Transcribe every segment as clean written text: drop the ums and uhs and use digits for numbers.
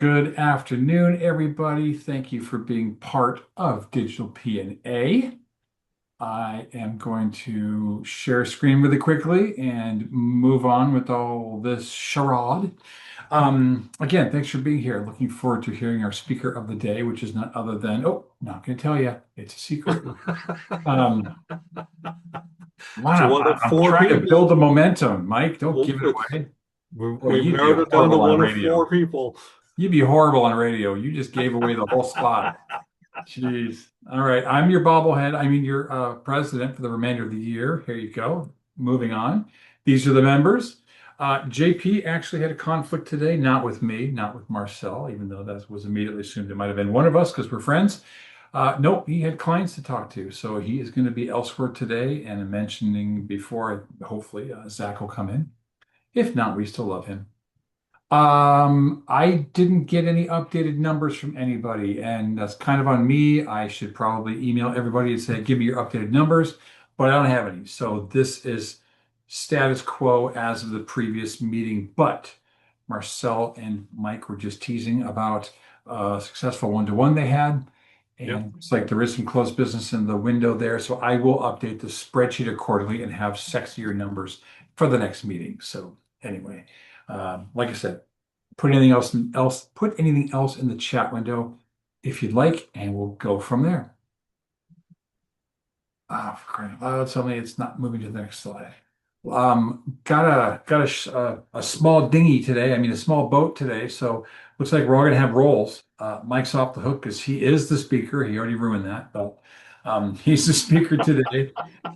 Good afternoon, everybody. Thank you for being part of Digital PNA. I am going to share screen really quickly and move on with all this charade. Again, thanks for being here. Looking forward to hearing our speaker of the day, which is none other than, not going to tell you. It's a secret. Um, It's wow, one of I'm four trying to build people. the momentum. Mike, don't Well, give it away. Boy, we've you'd be narrowed it down to horrible on one of radio. four people. You'd be horrible on radio. You just gave away the whole spot. Jeez. All right. I'm your bobblehead. I mean, your president for the remainder of the year. Here you go. Moving on. These are the members. JP actually had a conflict today, not with me, not with Marcel, even though that was immediately assumed it might have been one of us because we're friends. Nope, he had clients to talk to. So he is going to be elsewhere today. And I'm mentioning before, hopefully, Zach will come in. If not, we still love him. I didn't get any updated numbers from anybody, and that's kind of on me. I should probably email everybody and say, give me your updated numbers, but I don't have any. So this is status quo as of the previous meeting. But Marcel and Mike were just teasing about a successful one-to-one they had. Yep. And it's like there is some closed business in the window there. So I will update the spreadsheet accordingly and have sexier numbers for the next meeting. So anyway. Like I said, put anything else in the chat window if you'd like, and we'll go from there. Ah, for crying out loud, tell me it's not moving to the next slide. Got a small dinghy today. I mean, a small boat today. So looks like we're all gonna have roles. Mike's off the hook because he is the speaker. He already ruined that, but he's the speaker today.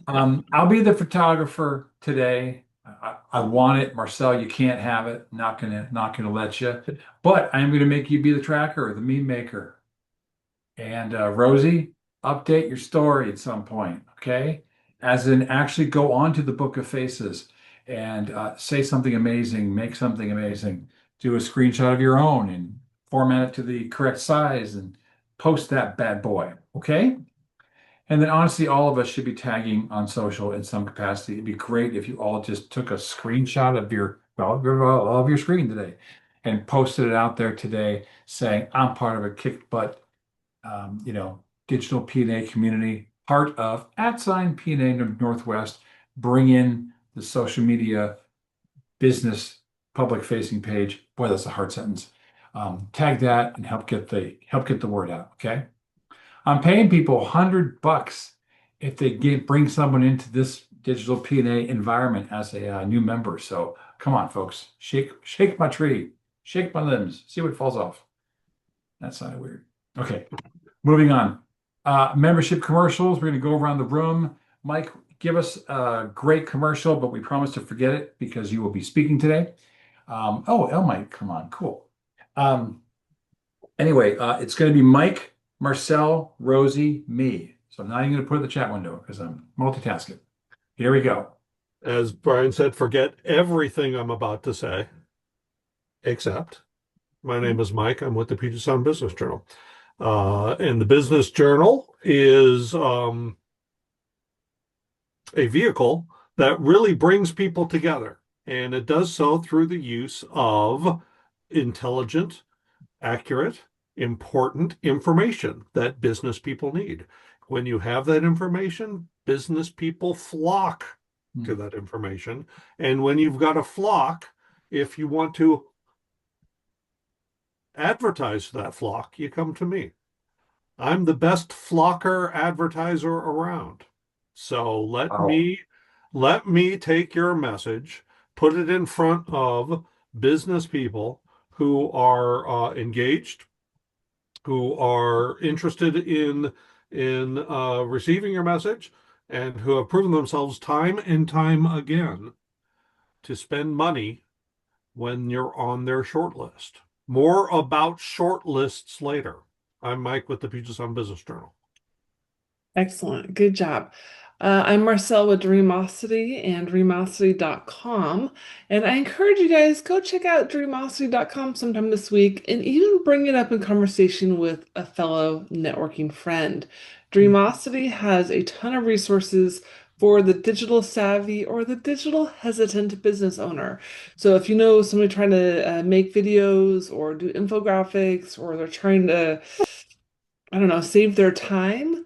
I'll be the photographer today. I want it, Marcel. You can't have it. Not gonna let you. But I am gonna make you be the tracker, the meme maker. And Rosie, update your story at some point, okay? As in, actually go on to the Book of Faces and say something amazing, make something amazing, do a screenshot of your own and format it to the correct size and post that bad boy, okay? And then honestly, all of us should be tagging on social in some capacity. It'd be great if you all just took a screenshot of of your screen today and posted it out there today saying, I'm part of a kick butt digital PNA community, part of @PNA Northwest, bring in the social media business public facing page. Boy, that's a hard sentence. Tag that and help get the word out. Okay. I'm paying people $100 if they bring someone into this digital PNA environment as a new member. So come on, folks, shake my tree, shake my limbs, see what falls off. That sounded weird. Okay, moving on. Membership commercials. We're going to go around the room. Mike, give us a great commercial, but we promise to forget it because you will be speaking today. El Mike, come on, cool. Um, anyway, it's going to be Mike, Marcel, Rosie, me. So I'm not even going to put it in the chat window because I'm multitasking. Here we go. As Brian said, forget everything I'm about to say, except my name is Mike. I'm with the Puget Sound Business Journal. And the Business Journal is a vehicle that really brings people together. And it does so through the use of intelligent, accurate, important information that business people need. When you have that information, business people flock to that information. And when you've got a flock, if you want to advertise to that flock, you come to me. I'm the best flocker advertiser around. So Wow. let me take your message, put it in front of business people who are engaged, who are interested in receiving your message, and who have proven themselves time and time again to spend money when you're on their short list. More about short lists later. I'm Mike with the Puget Sound Business Journal. Excellent. Good job. I'm Marcel with Dreamosity and Dreamosity.com. And I encourage you guys, go check out Dreamosity.com sometime this week and even bring it up in conversation with a fellow networking friend. Dreamosity has a ton of resources for the digital savvy or the digital hesitant business owner. So if you know somebody trying to make videos or do infographics, or they're trying to, I don't know, save their time,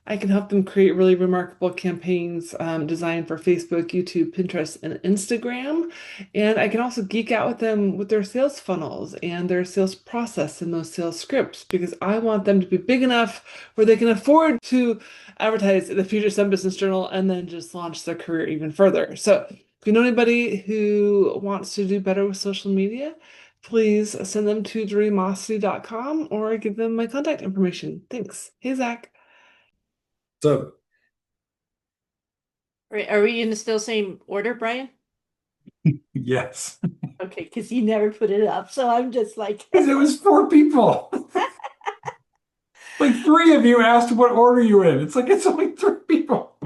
I can help them create really remarkable campaigns designed for Facebook, YouTube, Pinterest, and Instagram. And I can also geek out with them with their sales funnels and their sales process and those sales scripts, because I want them to be big enough where they can afford to advertise in the Puget Sound Business Journal and then just launch their career even further. So if you know anybody who wants to do better with social media, please send them to dreamosity.com or give them my contact information. Thanks. Hey, Zach. So Are we in the still same order, Brian? yes, Okay, because you never put it up, so I'm just like, because it was 4 people. Like 3 of you asked what order you in. It's like it's only 3 people.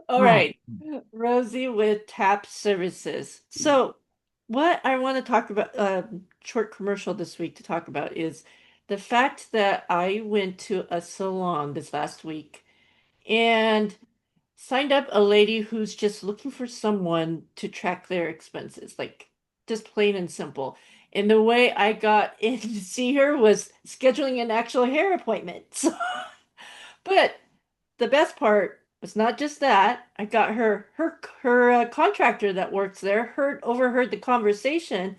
all right, Rosie with TAP Services. So, what I want to talk about, short commercial this week to talk about is the fact that I went to a salon this last week and signed up a lady who's just looking for someone to track their expenses, like just plain and simple. And the way I got in to see her was scheduling an actual hair appointment. So, but the best part was not just that. I got her contractor that works there overheard the conversation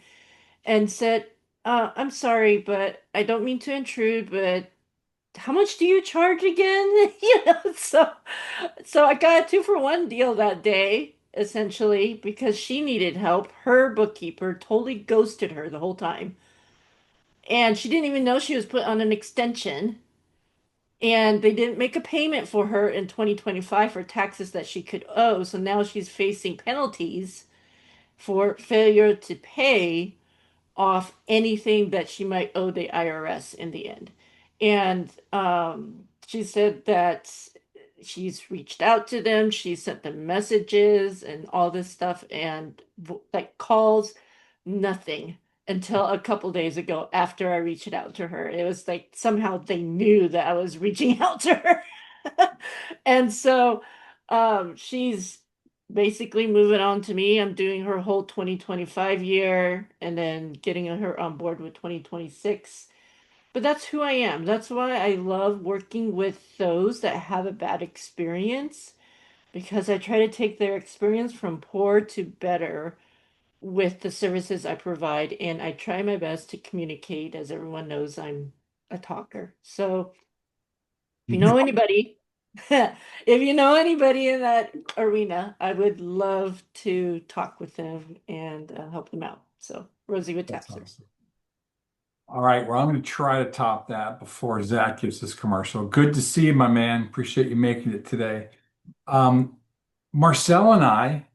and said, "I'm sorry, but I don't mean to intrude, but how much do you charge again?" So I got a 2-for-1 deal that day, essentially, because she needed help. Her bookkeeper totally ghosted her the whole time, and she didn't even know she was put on an extension. And they didn't make a payment for her in 2025 for taxes that she could owe. So now she's facing penalties for failure to pay off anything that she might owe the IRS in the end. And she said that she's reached out to them, she sent them messages and all this stuff, and like calls, nothing until a couple days ago after I reached out to her. It was like somehow they knew that I was reaching out to her. And so she's basically moving on to me. I'm doing her whole 2025 year and then getting her on board with 2026. But that's who I am. That's why I love working with those that have a bad experience, because I try to take their experience from poor to better with the services I provide. And I try my best to communicate. As everyone knows, I'm a talker. So if you know anybody, if you know anybody in that arena, I would love to talk with them and help them out. So Rosie with That's Tapser. awesome. All right, well, I'm going to try to top that before Zach gives this commercial. Good to see you, my man. Appreciate you making it today. Marcel and I,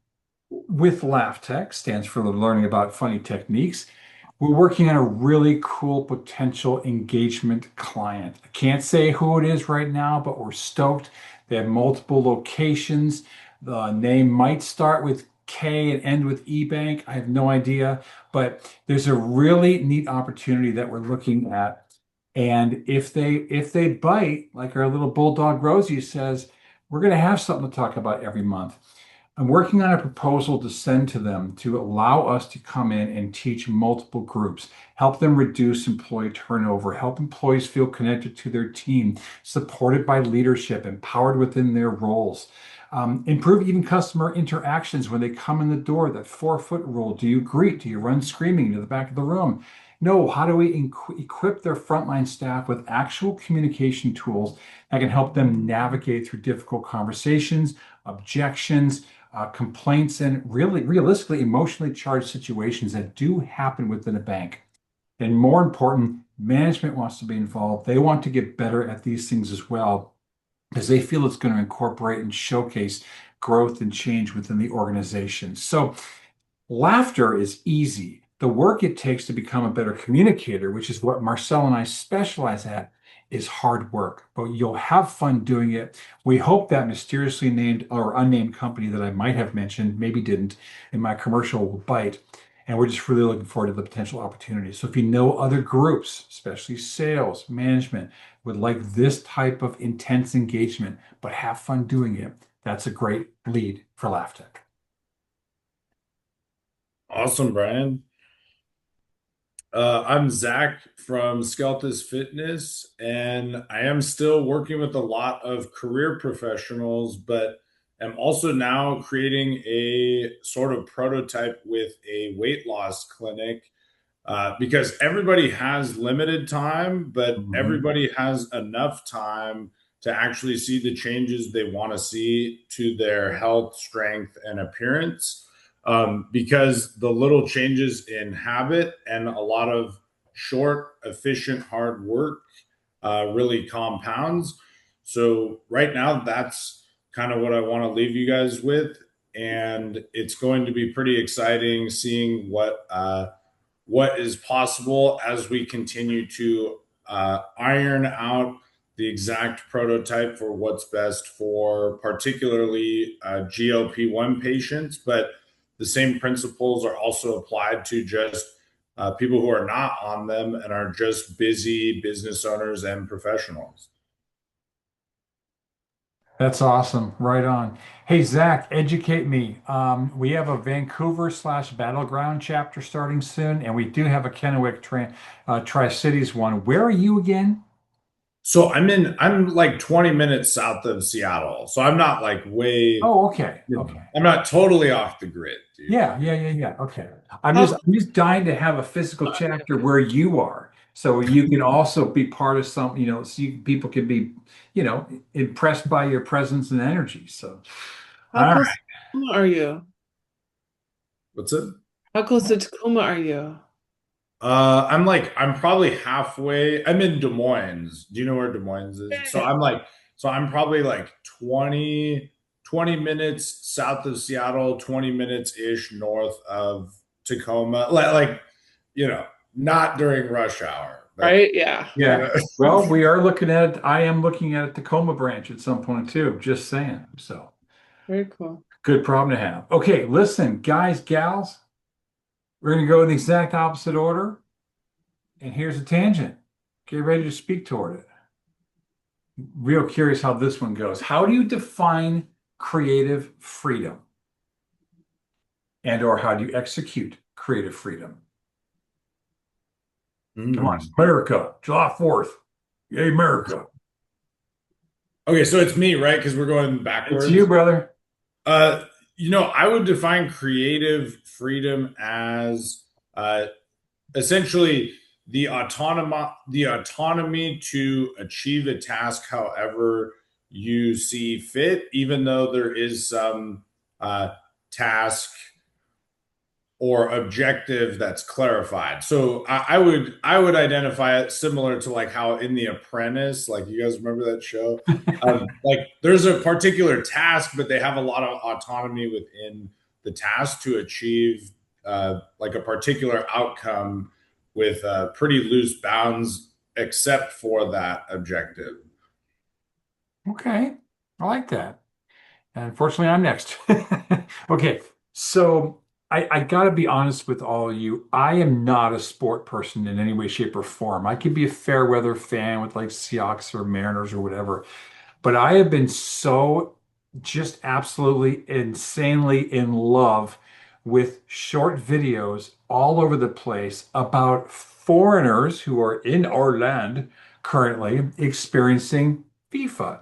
with Laugh Tech, stands for Learning About Funny Techniques. We're working on a really cool potential engagement client. I can't say who it is right now, but we're stoked. They have multiple locations. The name might start with K and end with eBank. I have no idea, but there's a really neat opportunity that we're looking at. And if they bite, like our little bulldog Rosie says, we're going to have something to talk about every month. I'm working on a proposal to send to them to allow us to come in and teach multiple groups, help them reduce employee turnover, help employees feel connected to their team, supported by leadership, empowered within their roles. Improve even customer interactions when they come in the door, that 4-foot rule. Do you greet? Do you run screaming to the back of the room? No, how do we equip their frontline staff with actual communication tools that can help them navigate through difficult conversations, objections, complaints, and really realistically emotionally charged situations that do happen within a bank. And more important, management wants to be involved. They want to get better at these things as well, because they feel it's going to incorporate and showcase growth and change within the organization. So laughter is easy. The work it takes to become a better communicator, which is what Marcel and I specialize at, is hard work, but you'll have fun doing it. We hope that mysteriously named or unnamed company that I might have mentioned, maybe didn't, in my commercial will bite. And we're just really looking forward to the potential opportunities. So if you know other groups, especially sales, management, would like this type of intense engagement, but have fun doing it, that's a great lead for LaughTech. Awesome, Brian. I'm Zach from Skeltis Fitness, and I am still working with a lot of career professionals, but am also now creating a sort of prototype with a weight loss clinic because everybody has limited time, but everybody has enough time to actually see the changes they want to see to their health, strength, and appearance. Because the little changes in habit and a lot of short, efficient, hard work really compounds. So right now, that's kind of what I want to leave you guys with, and it's going to be pretty exciting seeing what is possible as we continue to iron out the exact prototype for what's best for particularly GLP-1 patients, but the same principles are also applied to just people who are not on them and are just busy business owners and professionals. That's awesome. Right on. Hey, Zach, educate me. We have a Vancouver/Battleground chapter starting soon, and we do have a Kennewick Tri-Cities one. Where are you again? So I'm like 20 minutes south of Seattle. So I'm not like way, Oh, okay. Okay. I'm not totally off the grid, dude. Yeah. Okay. I'm just dying to have a physical chapter where you are, so you can also be part of some, so people can be, impressed by your presence and energy. So, all How close right. to Tacoma are you? What's it? How close to Tacoma are you? I'm probably halfway. I'm in Des Moines. Do you know where Des Moines is? So I'm probably like 20 minutes south of Seattle, 20 minutes ish north of Tacoma. Not during rush hour. But, Right? Yeah. Yeah. Well, I am looking at a Tacoma branch at some point too, just saying. So Very cool. good problem to have. Okay, listen, guys, gals, we're going to go in the exact opposite order. And here's a tangent. Get ready to speak toward it. Real curious how this one goes. How do you define creative freedom? Or how do you execute creative freedom? Come on, America, July 4th. Yay, America. Okay, so it's me, right? Because we're going backwards. It's you, brother. I would define creative freedom as essentially the autonomy to achieve a task however you see fit, even though there is some task or objective that's clarified. So I would identify it similar to like how in The Apprentice, like you guys remember that show? Like there's a particular task, but they have a lot of autonomy within the task to achieve like a particular outcome with pretty loose bounds, except for that objective. Okay, I like that. Unfortunately, I'm next. Okay, so I got to be honest with all of you. I am not a sport person in any way, shape, or form. I could be a fair weather fan with like Seahawks or Mariners or whatever, but I have been so just absolutely insanely in love with short videos all over the place about foreigners who are in our land currently experiencing FIFA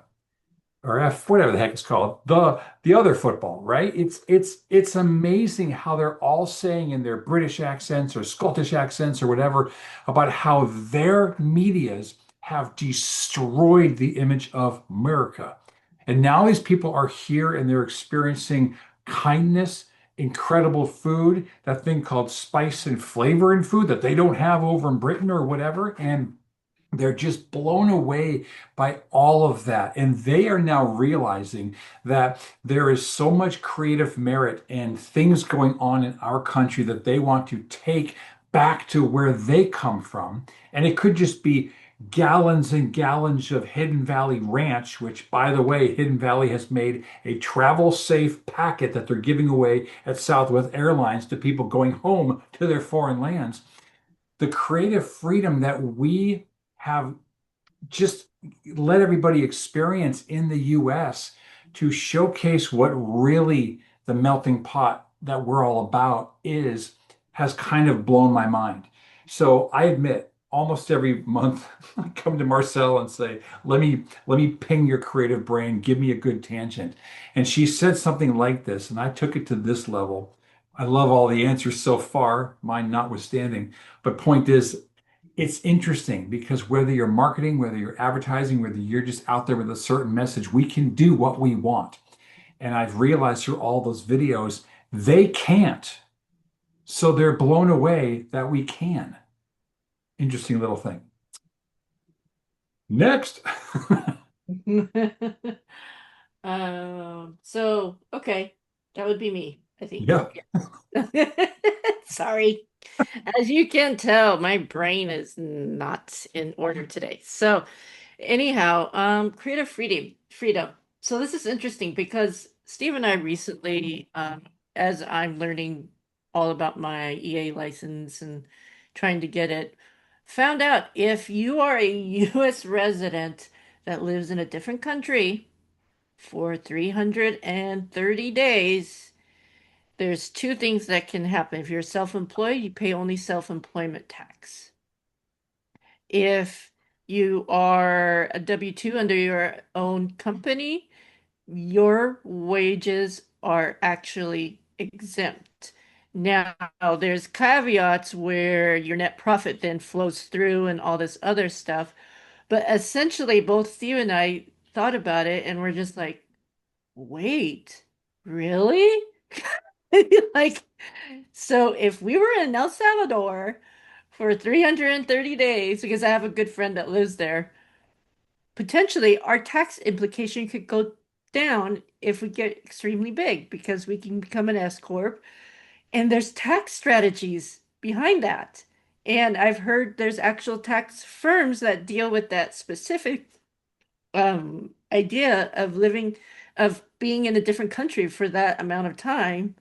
or whatever the heck it's called, the other football, right? It's amazing how they're all saying in their British accents or Scottish accents or whatever about how their medias have destroyed the image of America. And now these people are here and they're experiencing kindness, incredible food, that thing called spice and flavor in food that they don't have over in Britain or whatever. And they're just blown away by all of that. And they are now realizing that there is so much creative merit and things going on in our country that they want to take back to where they come from. And it could just be gallons and gallons of Hidden Valley Ranch, which, by the way, Hidden Valley has made a travel safe packet that they're giving away at Southwest Airlines to people going home to their foreign lands. The creative freedom that we have just let everybody experience in the US to showcase what really the melting pot that we're all about is has kind of blown my mind. So I admit, almost every month I come to Marcel and say, let me ping your creative brain, give me a good tangent. And she said something like this, and I took it to this level. I love all the answers so far, mine notwithstanding. But point is, it's interesting because whether you're marketing, whether you're advertising, whether you're just out there with a certain message, we can do what we want. And I've realized through all those videos, they can't. So they're blown away that we can. Interesting little thing. Next. Okay, that would be me, I think. Yeah. Sorry. As you can tell, my brain is not in order today. So anyhow, creative freedom. So this is interesting because Steve and I recently, as I'm learning all about my EA license and trying to get it, found out if you are a US resident that lives in a different country for 330 days, there's two things that can happen. If you're self-employed, you pay only self-employment tax. If you are a W-2 under your own company, your wages are actually exempt. Now, there's caveats where your net profit then flows through and all this other stuff. But essentially, both Steve and I thought about it and we're just like, wait, really? Like, so if we were in El Salvador for 330 days, because I have a good friend that lives there, potentially our tax implication could go down if we get extremely big because we can become an S corp, and there's tax strategies behind that. And I've heard there's actual tax firms that deal with that specific idea of being in a different country for that amount of time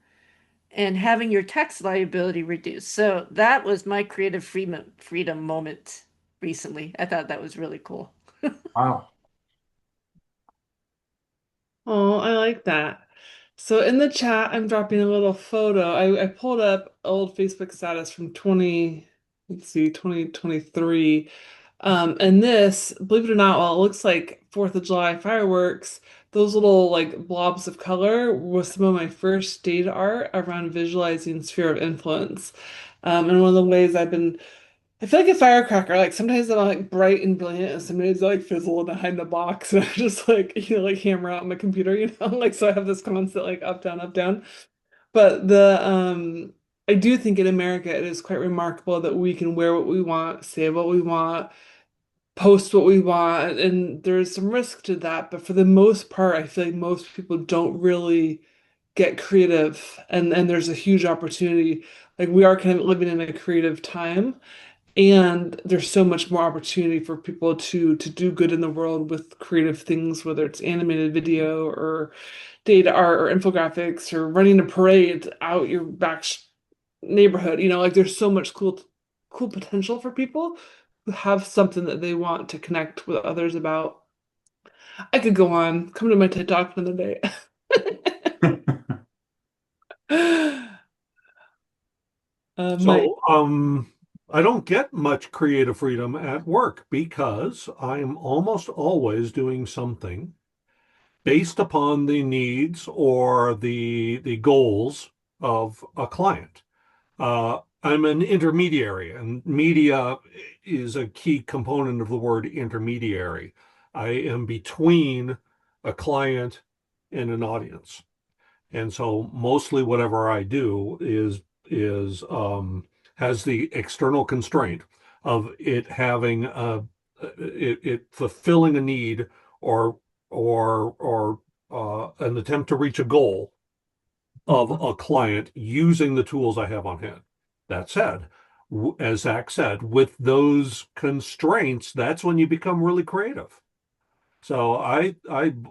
and having your tax liability reduced. So that was my creative freedom moment recently. I thought that was really cool. Wow. Oh, I like that. So in the chat, I'm dropping a little photo. I pulled up old Facebook status from 2023. And this, believe it or not, while it looks like 4th of July fireworks, those little like blobs of color was some of my first data art around visualizing sphere of influence. And one of the ways I feel like a firecracker. Like sometimes I'm like bright and brilliant, and sometimes I like fizzle behind the box, and I just like like hammer out my computer, like so I have this constant like up down up down. But I do think in America it is quite remarkable that we can wear what we want, say what we want, post what we want, and there's some risk to that. But for the most part, I feel like most people don't really get creative, and there's a huge opportunity. Like we are kind of living in a creative time. And there's so much more opportunity for people to do good in the world with creative things, whether it's animated video or data art or infographics or running a parade out your back neighborhood. Like there's so much cool potential for people who have something that they want to connect with others about. I could go on. Come to my TED Talk another day. Mike. So, I don't get much creative freedom at work because I'm almost always doing something based upon the needs or the goals of a client. I'm an intermediary, and media is a key component of the word intermediary. I am between a client and an audience. And so mostly whatever I do is has the external constraint of it having it fulfilling a need or an attempt to reach a goal of a client using the tools I have on hand. That said, as Zach said, with those constraints, that's when you become really creative. So I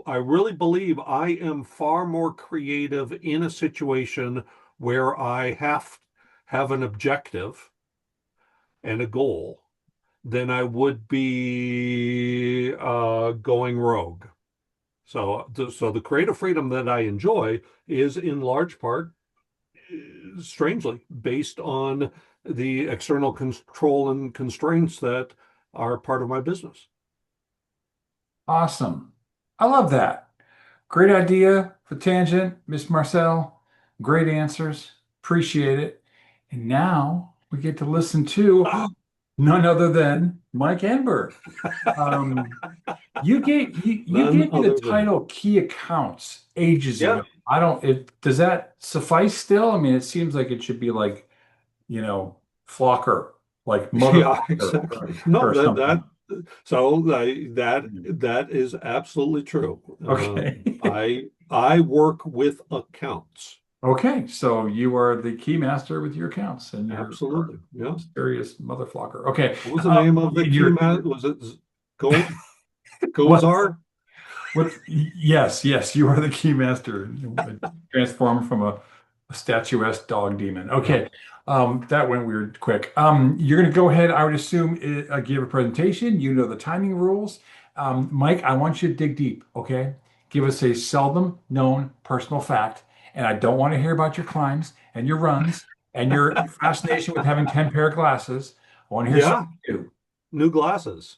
really believe I am far more creative in a situation where I have an objective and a goal than I would be going rogue. So the creative freedom that I enjoy is in large part, strangely, based on the external control and constraints that are part of my business. Awesome. I love that. Great idea for tangent, Miss Marcel. Great answers. Appreciate it. And now we get to listen to none other than Mike Enberg. Um, you None gave me the other than title Key Accounts ages yeah. ago. I don't it does that suffice still? I mean, it seems like it should be like, flocker, like mother Yeah, flocker exactly. No, or something. that is absolutely true. Okay. I work with accounts. Okay, so you are the key master with your accounts and you're Absolutely. Yeah. mysterious mother flocker. Okay. What was the name of the key You're man? Was it Go what? Gozar? Yes, you are the key master, transformed from a statuesque dog demon. Yeah. Okay, that went weird quick. You're going to go ahead, I would assume, give a presentation. You know the timing rules. Mike, I want you to dig deep, okay? Give us a seldom known personal fact, and I don't want to hear about your climbs and your runs and your fascination with having 10 pair of glasses. I want to hear Yeah. something new. New glasses.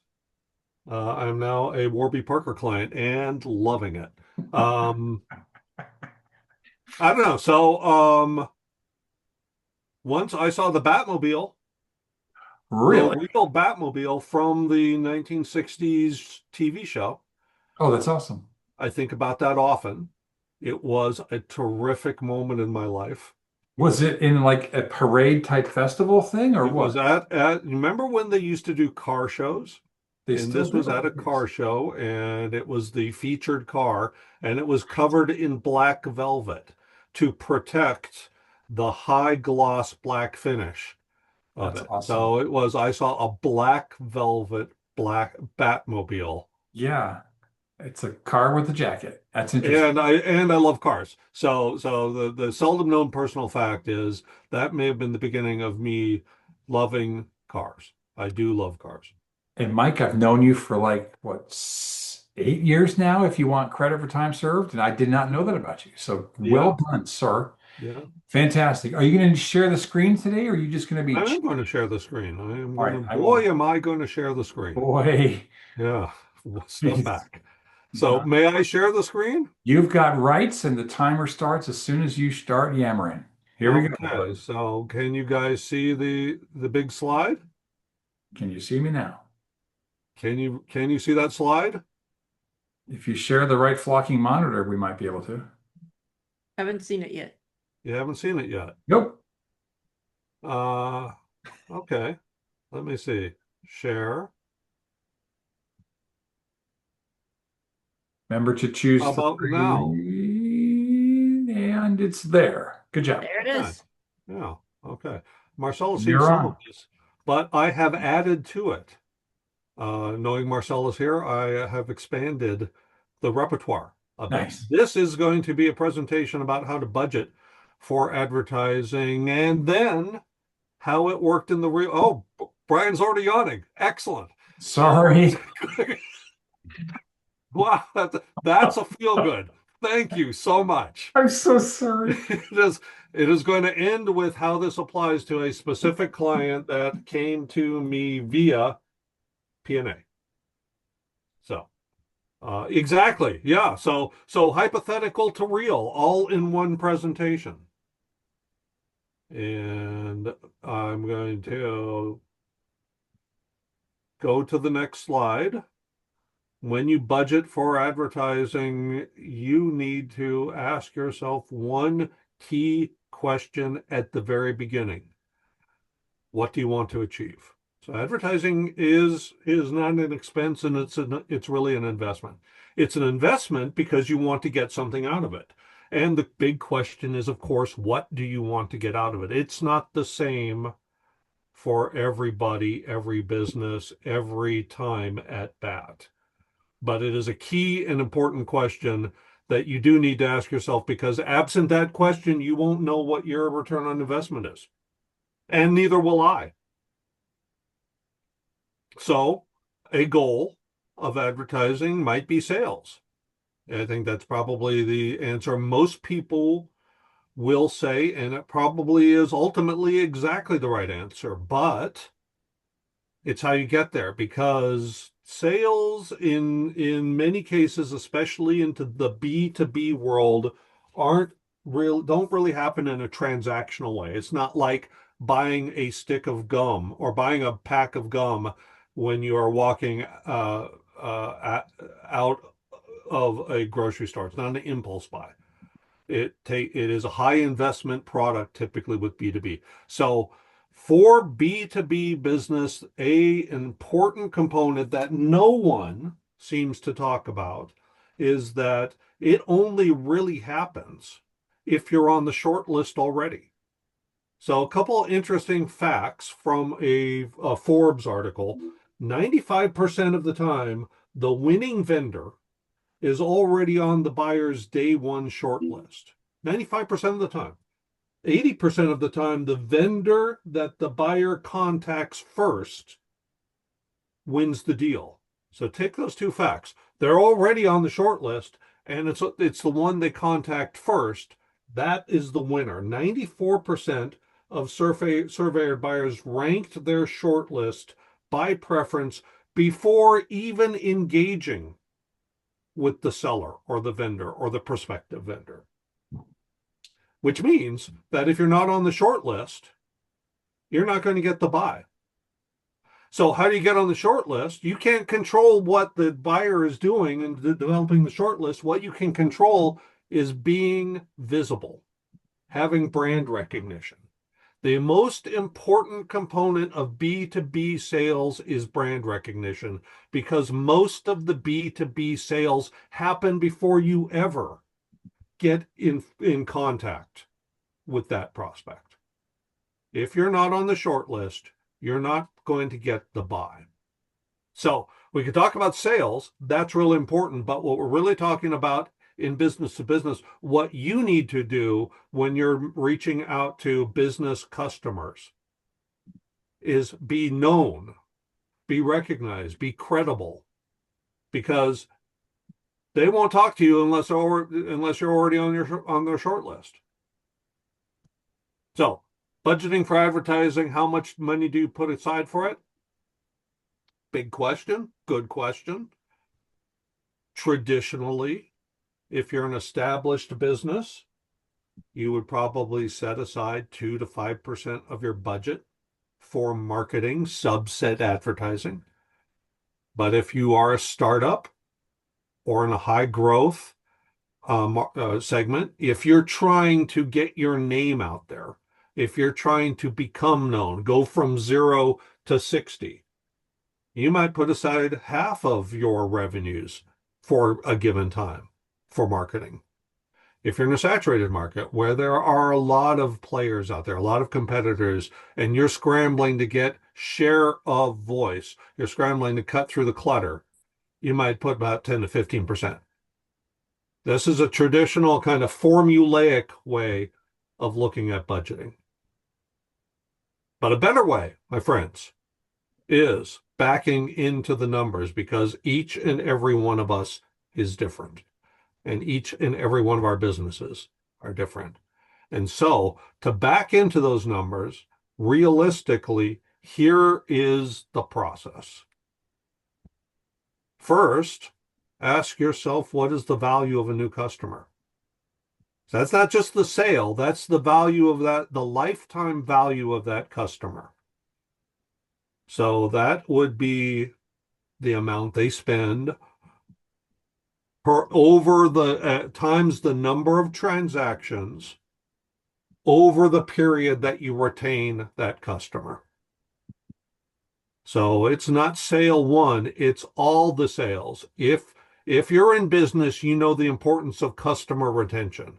I'm now a Warby Parker client and loving it. I don't know. So once I saw the Batmobile, the Really? real Batmobile from the 1960s TV show. Oh, that's awesome. I think about that often. It was a terrific moment in my life. Was it in like a parade type festival thing or It was what? remember when they used to do car shows? They And still this was do. at a car show, and it was the featured car, and it was covered in black velvet to protect the high gloss black finish of That's it. awesome. So I saw a black velvet black Batmobile. Yeah, it's a car with a jacket. That's interesting. And I love cars. So the seldom known personal fact is that may have been the beginning of me loving cars. I do love cars. And Mike, I've known you for like what, 8 years now, if you want credit for time served, and I did not know that about you. So Yeah, well done, sir. yeah. Fantastic. Are you going to share the screen today, or are you just going to I be? am going to share the screen. I am All going right, to, I will. boy, am I going to share the screen. Boy, Yeah, step back. So may I share the screen? you've got rights, and the timer starts as soon as you start yammering. Here we go. Okay, so can you guys see the big slide? Can you see me now? Can you see that slide? If you share the right flocking monitor, we might be able to. Haven't seen it yet. You haven't seen it yet. Nope. Okay. Let me see. Share. Remember to choose How the about now? screen, and it's there. Good job. There it Okay. is. Yeah. Okay. Marcella's seen You're some on. of this, but I have added to it. Knowing Marcella's here, I have expanded the repertoire a bit. Nice. This is going to be a presentation about how to budget for advertising and then how it worked in the real. Oh, Brian's already yawning. Excellent. Sorry. Wow, that's a feel good. Thank you so much. I'm so sorry. It is going to end with how this applies to a specific client that came to me via PNA. So, exactly. Yeah. So hypothetical to real, all in one presentation. And I'm going to go to the next slide. When you budget for advertising, you need to ask yourself one key question at the very beginning. What do you want to achieve? So advertising is not an expense, and it's really an investment. It's an investment because you want to get something out of it. And the big question is, of course, what do you want to get out of it? It's not the same for everybody, every business, every time at bat. But it is a key and important question that you do need to ask yourself, because absent that question, you won't know what your return on investment is. And neither will I. So a goal of advertising might be sales. I think that's probably the answer most people will say, and it probably is ultimately exactly the right answer, but it's how you get there, because sales in many cases, especially into the B2B world, don't really happen in a transactional way. It's not like buying a stick of gum or buying a pack of gum when you are walking out of a grocery store. It's not an impulse buy. It is a high investment product, typically with B2B. So for B2B business, an important component that no one seems to talk about is that it only really happens if you're on the short list already. So a couple of interesting facts from a Forbes article: 95% of the time, the winning vendor is already on the buyer's day one shortlist. 95% of the time. 80% of the time, the vendor that the buyer contacts first wins the deal. So take those two facts. They're already on the shortlist, and it's the one they contact first. That is the winner. 94% of surveyed buyers ranked their shortlist by preference before even engaging with the seller or the vendor or the prospective vendor. Which means that if you're not on the short list, you're not going to get the buy. So how do you get on the short list? You can't control what the buyer is doing in developing the short list. What you can control is being visible, having brand recognition. The most important component of B2B sales is brand recognition, because most of the B2B sales happen before you ever get in contact with that prospect. If you're not on the short list, you're not going to get the buy. So we could talk about sales. That's really important. But what we're really talking about in business to business, what you need to do when you're reaching out to business customers is be known, be recognized, be credible, because they won't talk to you unless you're already on their short list. So budgeting for advertising, how much money do you put aside for it? Big question, good question. Traditionally, if you're an established business, you would probably set aside 2 to 5% of your budget for marketing, subset advertising. But if you are a startup or in a high growth segment, if you're trying to get your name out there, if you're trying to become known, go from 0 to 60, you might put aside half of your revenues for a given time for marketing. If you're in a saturated market where there are a lot of players out there, a lot of competitors, and you're scrambling to get share of voice, you're scrambling to cut through the clutter, you might put about 10 to 15%. This is a traditional kind of formulaic way of looking at budgeting. But a better way, my friends, is backing into the numbers, because each and every one of us is different. And each and every one of our businesses are different. And so to back into those numbers, realistically, here is the process. First, ask yourself, what is the value of a new customer? So that's not just the sale, that's the value of that, the lifetime value of that customer. So that would be the amount they spend over the times the number of transactions over the period that you retain that customer. So it's not sale one, it's all the sales. If you're in business, you know the importance of customer retention.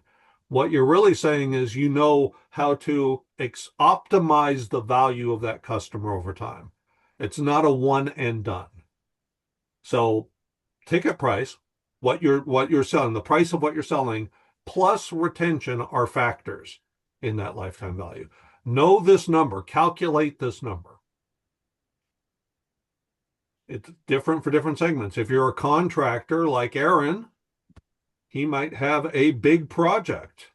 What you're really saying is you know how to optimize the value of that customer over time. It's not a one and done. So ticket price, what you're selling, the price of what you're selling, plus retention are factors in that lifetime value. Know this number, calculate this number. It's different for different segments. If you're a contractor like Aaron, he might have a big project.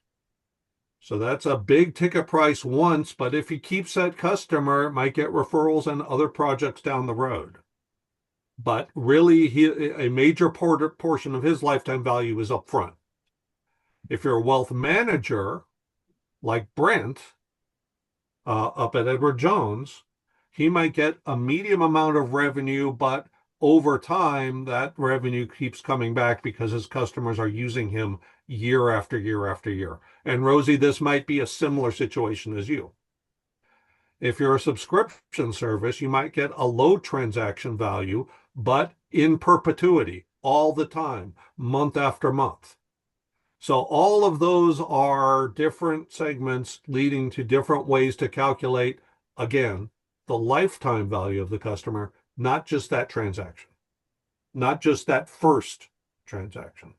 So that's a big ticket price once, but if he keeps that customer, it might get referrals and other projects down the road. But really, a major portion of his lifetime value is up front. If you're a wealth manager, like Brent, up at Edward Jones, he might get a medium amount of revenue, but over time, that revenue keeps coming back because his customers are using him year after year after year. And Rosie, this might be a similar situation as you. If you're a subscription service, you might get a low transaction value, but in perpetuity, all the time, month after month. So all of those are different segments leading to different ways to calculate, again, the lifetime value of the customer, not just that transaction, not just that first transaction.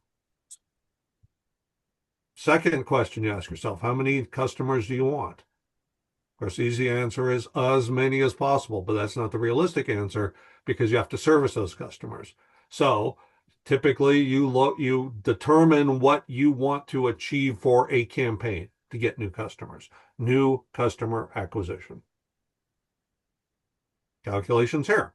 Second question you ask yourself, how many customers do you want? Of course, the easy answer is as many as possible, but that's not the realistic answer because you have to service those customers. So typically you determine what you want to achieve for a campaign to get new customers, new customer acquisition. Calculations here.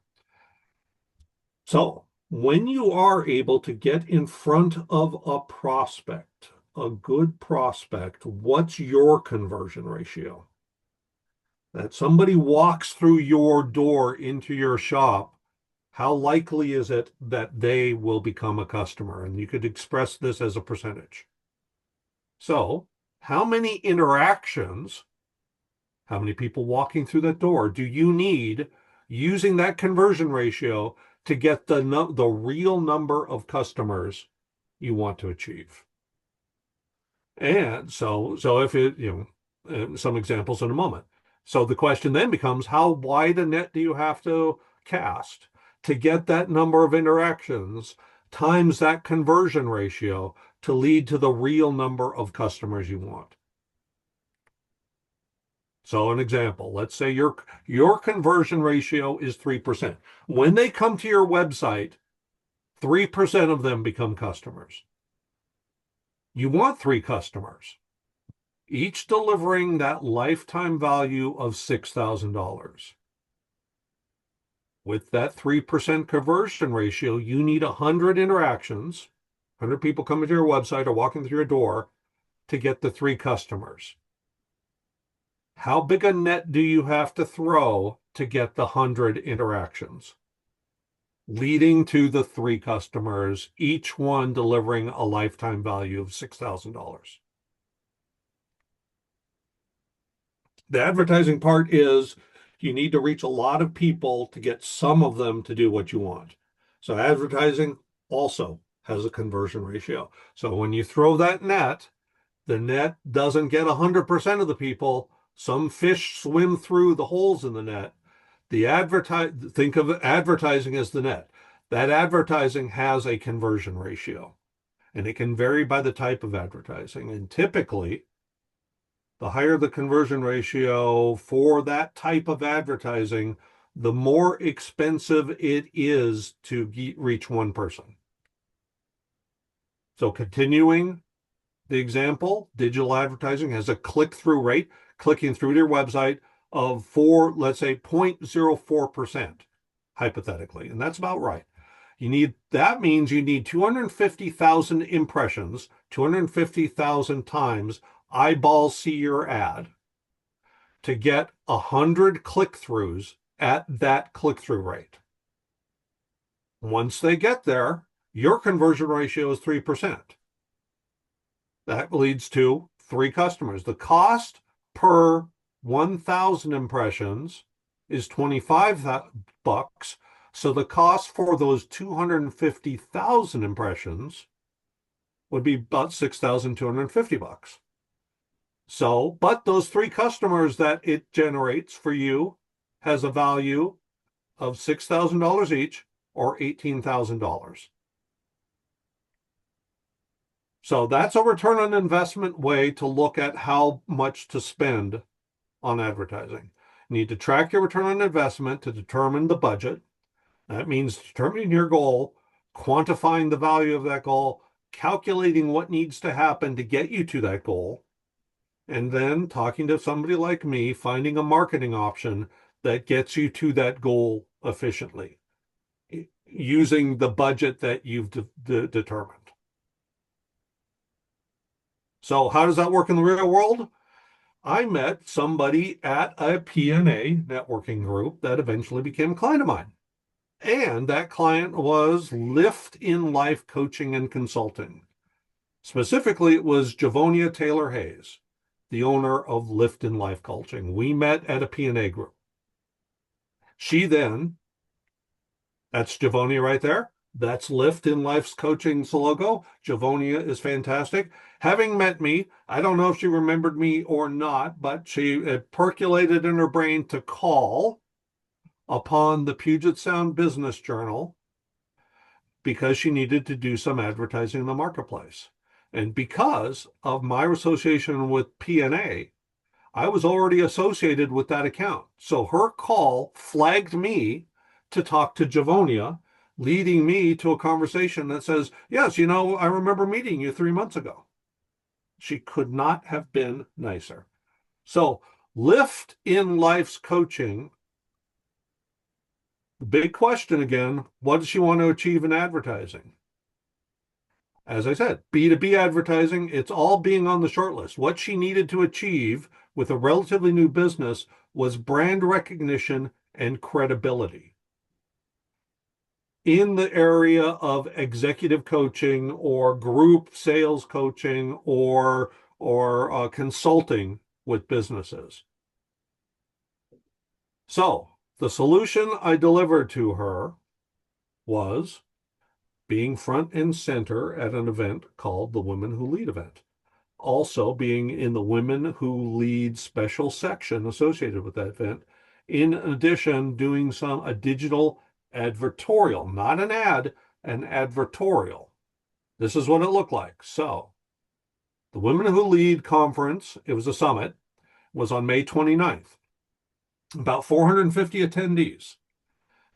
So when you are able to get in front of a prospect, a good prospect, what's your conversion ratio? That somebody walks through your door into your shop, how likely is it that they will become a customer? And you could express this as a percentage. So how many interactions, how many people walking through that door do you need using that conversion ratio to get the real number of customers you want to achieve? And so if it, some examples in a moment. So the question then becomes, how wide a net do you have to cast to get that number of interactions times that conversion ratio to lead to the real number of customers you want? So an example, let's say your conversion ratio is 3%. When they come to your website, 3% of them become customers. You want 3 customers, each delivering that lifetime value of $6,000. With that 3% conversion ratio, you need 100 interactions, 100 people coming to your website or walking through your door to get the 3 customers. How big a net do you have to throw to get the 100 interactions, leading to the 3 customers, each one delivering a lifetime value of $6,000? The advertising part is you need to reach a lot of people to get some of them to do what you want. So advertising also has a conversion ratio. So when you throw that net, the net doesn't get 100% of the people. Some fish swim through the holes in the net. Think of advertising as the net. That advertising has a conversion ratio, and it can vary by the type of advertising. And typically, the higher the conversion ratio for that type of advertising, the more expensive it is to reach one person. So continuing the example, digital advertising has a click-through rate, clicking through to your website, of let's say 0.04%, hypothetically. And that's about right. That means you need 250,000 impressions, 250,000 times eyeballs see your ad to get 100 click-throughs at that click-through rate. Once they get there, your conversion ratio is 3%. That leads to 3 customers. The cost per 1,000 impressions is $25. So the cost for those 250,000 impressions would be about $6,250. So, but those 3 customers that it generates for you has a value of $6,000 each, or $18,000. So that's a return on investment way to look at how much to spend on advertising. You need to track your return on investment to determine the budget. That means determining your goal, quantifying the value of that goal, calculating what needs to happen to get you to that goal, and then talking to somebody like me, finding a marketing option that gets you to that goal efficiently using the budget that you've determined. So how does that work in the real world? I met somebody at a PNA networking group that eventually became a client of mine. And that client was Lift in Life Coaching and Consulting. Specifically, it was Javonia Taylor Hayes, the owner of Lift in Life Coaching. We met at a PNA group. She then, that's Javonia right there. That's Lift in Life's Coaching's logo. Javonia is fantastic. Having met me, I don't know if she remembered me or not, but she percolated in her brain to call upon the Puget Sound Business Journal because she needed to do some advertising in the marketplace. And because of my association with PNA, I was already associated with that account. So her call flagged me to talk to Javonia, leading me to a conversation that says, yes, you know, I remember meeting you 3 months ago. She could not have been nicer. So Lift in Life's Coaching, the big question again, what does she want to achieve in advertising? As I said, B2B advertising, it's all being on the short list. What she needed to achieve with a relatively new business was brand recognition and credibility in the area of executive coaching or group sales coaching or consulting with businesses. So the solution I delivered to her was being front and center at an event called the Women Who Lead event. Also being in the Women Who Lead special section associated with that event. In addition, doing a digital advertorial, not an ad, an advertorial. This is what it looked like. So the Women Who Lead conference, it was a summit, was on May 29th. About 450 attendees.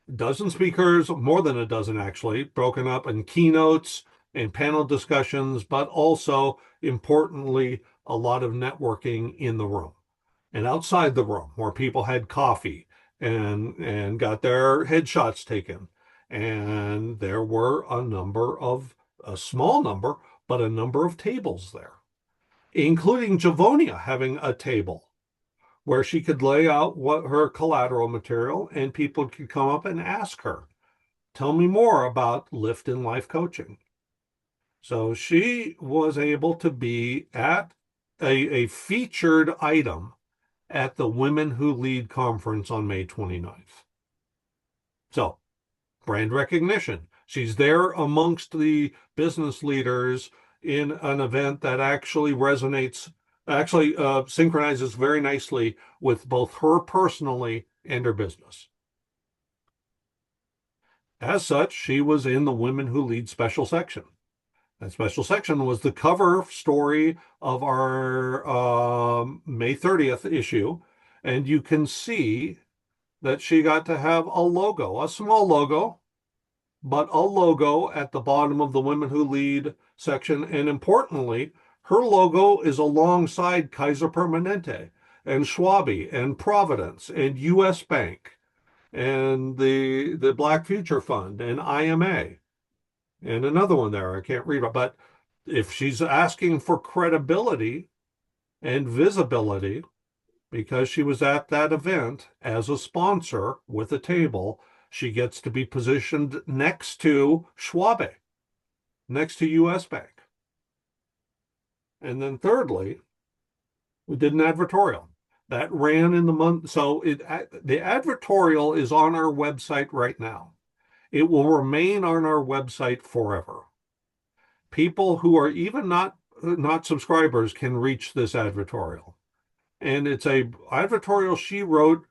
A dozen speakers, more than a dozen actually, broken up in keynotes and panel discussions, but also, importantly, a lot of networking in the room and outside the room where people had coffee and got their headshots taken. And there were a small number, but a number of tables there, including Javonia having a table where she could lay out what her collateral material and people could come up and ask her, tell me more about Lift in Life Coaching. So she was able to be at a featured item at the Women Who Lead conference on May 29th. So brand recognition. She's there amongst the business leaders in an event that actually synchronizes very nicely with both her personally and her business. As such, she was in the Women Who Lead special section. That special section was the cover story of our May 30th issue, and you can see that she got to have a logo, a small logo, but a logo at the bottom of the Women Who Lead section. And importantly, her logo is alongside Kaiser Permanente and Schwabe and Providence and US Bank and the Black Future Fund and IMA and another one there I can't read it. But if she's asking for credibility and visibility because she was at that event as a sponsor with a table, she gets to be positioned next to Schwabe, next to US Bank. And then thirdly, we did an advertorial that ran in the month. So the advertorial is on our website right now. It will remain on our website forever. People who are even not not subscribers, can reach this advertorial. And it's a advertorial she wrote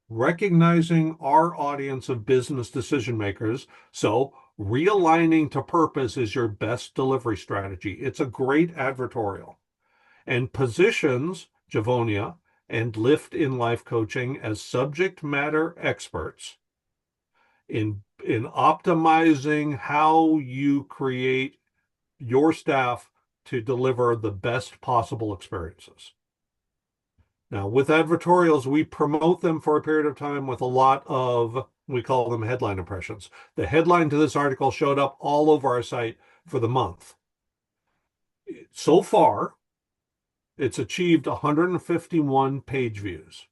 recognizing our audience of business decision makers. So realigning to purpose is your best delivery strategy. It's a great advertorial and positions Javonia and Lift in Life Coaching as subject matter experts in optimizing how you create your staff to deliver the best possible experiences. Now, with advertorials, we promote them for a period of time with a lot of, we call them headline impressions. The headline to this article showed up all over our site for the month. So far, it's achieved 151 page views.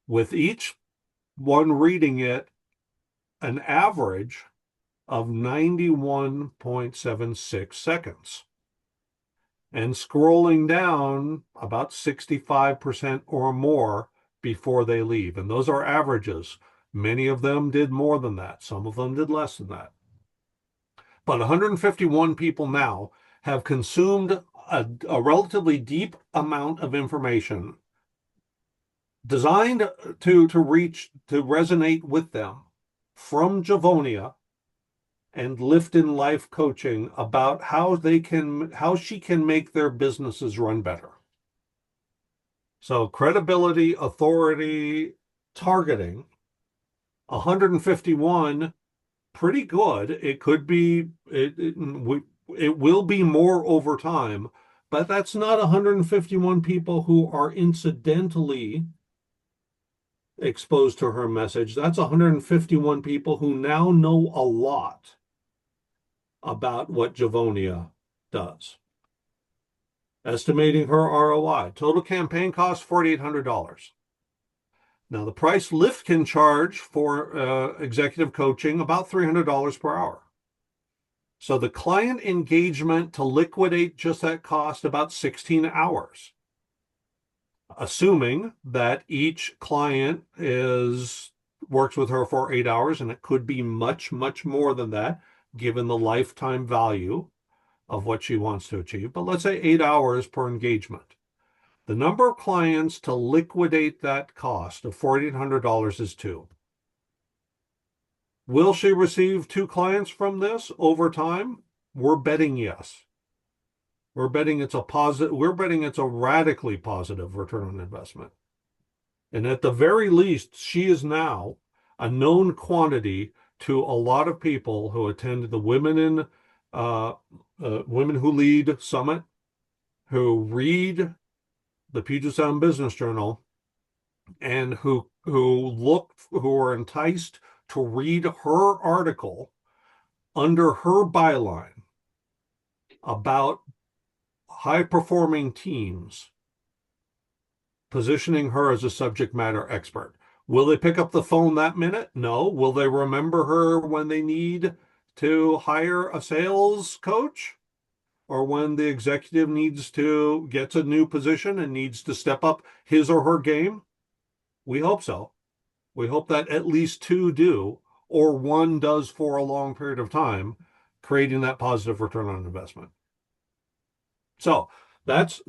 With each one reading it, an average of 91.76 seconds. And scrolling down about 65% or more before they leave. And those are averages. Many of them did more than that. Some of them did less than that. But 151 people now have consumed a relatively deep amount of information designed to resonate with them from Javonia and Lift in Life Coaching about how she can make their businesses run better. So credibility, authority, targeting, 151, pretty good. It could be, it will be more over time, but that's not 151 people who are incidentally exposed to her message. That's 151 people who now know a lot about what Javonia does. Estimating her ROI. Total campaign cost $4,800. Now, the price Lyft can charge for executive coaching about $300 per hour. So the client engagement to liquidate just that cost about 16 hours. Assuming that each client works with her for 8 hours, and it could be much, much more than that, given the lifetime value of what she wants to achieve. But let's say 8 hours per engagement. The number of clients to liquidate that cost of $4,800 is 2. Will she receive 2 clients from this over time? We're betting yes. We're betting it's a radically positive return on investment. And at the very least, she is now a known quantity to a lot of people who attend the Women Who Lead Summit, who read the Puget Sound Business Journal, and who are enticed to read her article under her byline about high-performing teams, positioning her as a subject matter expert. Will they pick up the phone that minute? No. Will they remember her when they need to hire a sales coach? Or when the executive gets a new position and needs to step up his or her game? We hope so. We hope that at least 2 do, or 1 does for a long period of time, creating that positive return on investment. So that's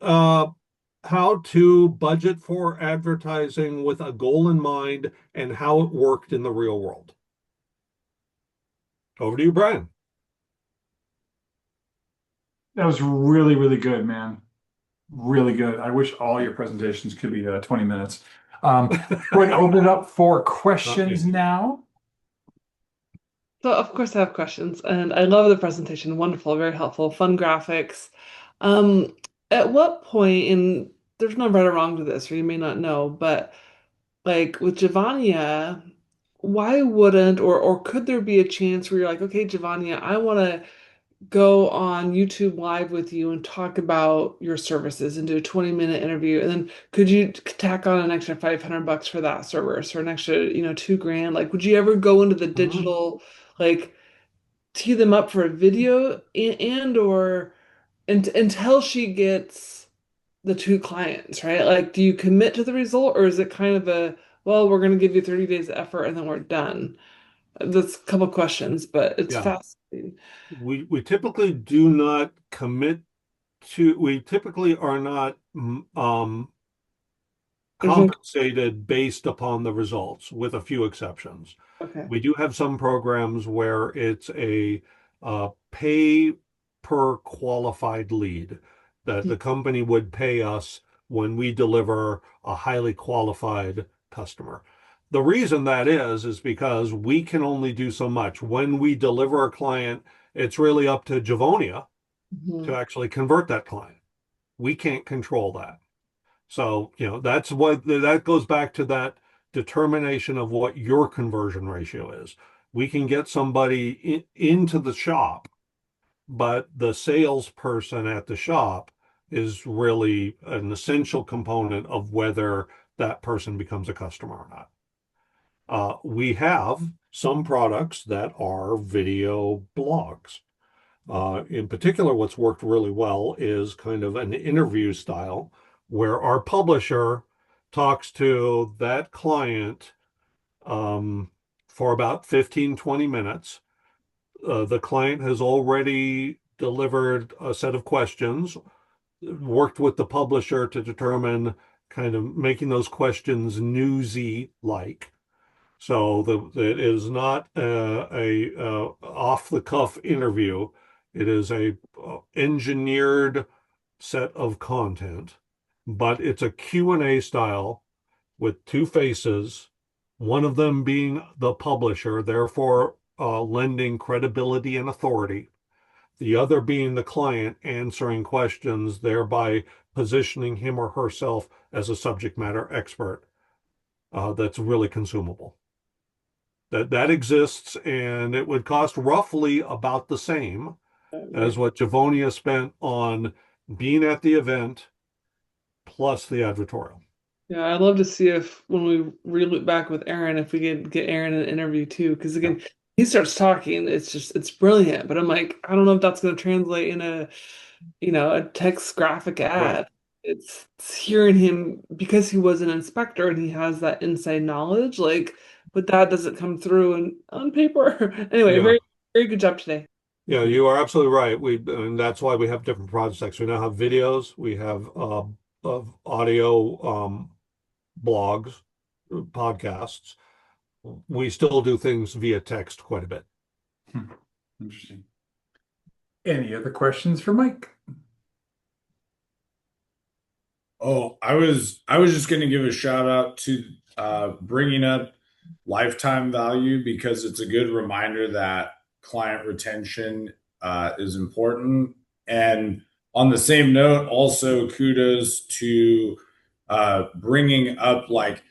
how to budget for advertising with a goal in mind and how it worked in the real world. Over to you, Brian. That was really, really good, man. Really good. I wish all your presentations could be 20 minutes. We're going to open it up for questions now. So, of course, I have questions, and I love the presentation. Wonderful, very helpful, fun graphics. At what point, and there's no right or wrong to this, or you may not know, but like with Javonia, why wouldn't, or could there be a chance where you're like, okay, Javonia, I want to go on YouTube Live with you and talk about your services and do a 20-minute interview, and then could you tack on an extra $500 for that service or an extra, $2,000? Like, would you ever go into the digital, like, tee them up for a video or until she gets the 2 clients, right? Like, do you commit to the result, or is it kind of well, we're going to give you 30 days of effort and then we're done? That's a couple questions, but it's Yeah. fascinating. We typically do not commit to, we typically are not There's no, compensated based upon the results, with a few exceptions. okay. We do have some programs where it's a pay per qualified lead, that the company would pay us when we deliver a highly qualified customer. The reason that is because we can only do so much. When we deliver a client, it's really up to Javonia Mhm. to actually convert that client. We can't control that. So, that's what that goes back to, that determination of what your conversion ratio is. We can get somebody into the shop, but the salesperson at the shop is really an essential component of whether that person becomes a customer or not. We have some products that are video blogs. In particular, what's worked really well is kind of an interview style where our publisher talks to that client for about 15-20 minutes. The client has already delivered a set of questions, worked with the publisher to determine kind of making those questions newsy like. So it is not a off the cuff interview. It is a engineered set of content, but it's a Q&A style with two faces, one of them being the publisher, therefore lending credibility and authority, the other being the client answering questions, thereby positioning him or herself as a subject matter expert that's really consumable. That exists, and it would cost roughly about the same as what Javonia spent on being at the event plus the advertorial. Yeah, I'd love to see if when we reloop back with Aaron, if we could get Aaron in an interview too. Because again, he starts talking, it's brilliant. But I'm like, I don't know if that's going to translate in a text graphic ad. Right. It's hearing him because he was an inspector and he has that inside knowledge, but that doesn't come through on paper. Anyway, Yeah. very, very good job today. Yeah, you are absolutely right. And that's why we have different projects. We now have videos, we have of audio blogs, podcasts. We still do things via text quite a bit. Interesting. Any other questions for Mike? Oh, I was just going to give a shout out to bringing up lifetime value, because it's a good reminder that client retention is important. And on the same note, also kudos to bringing up like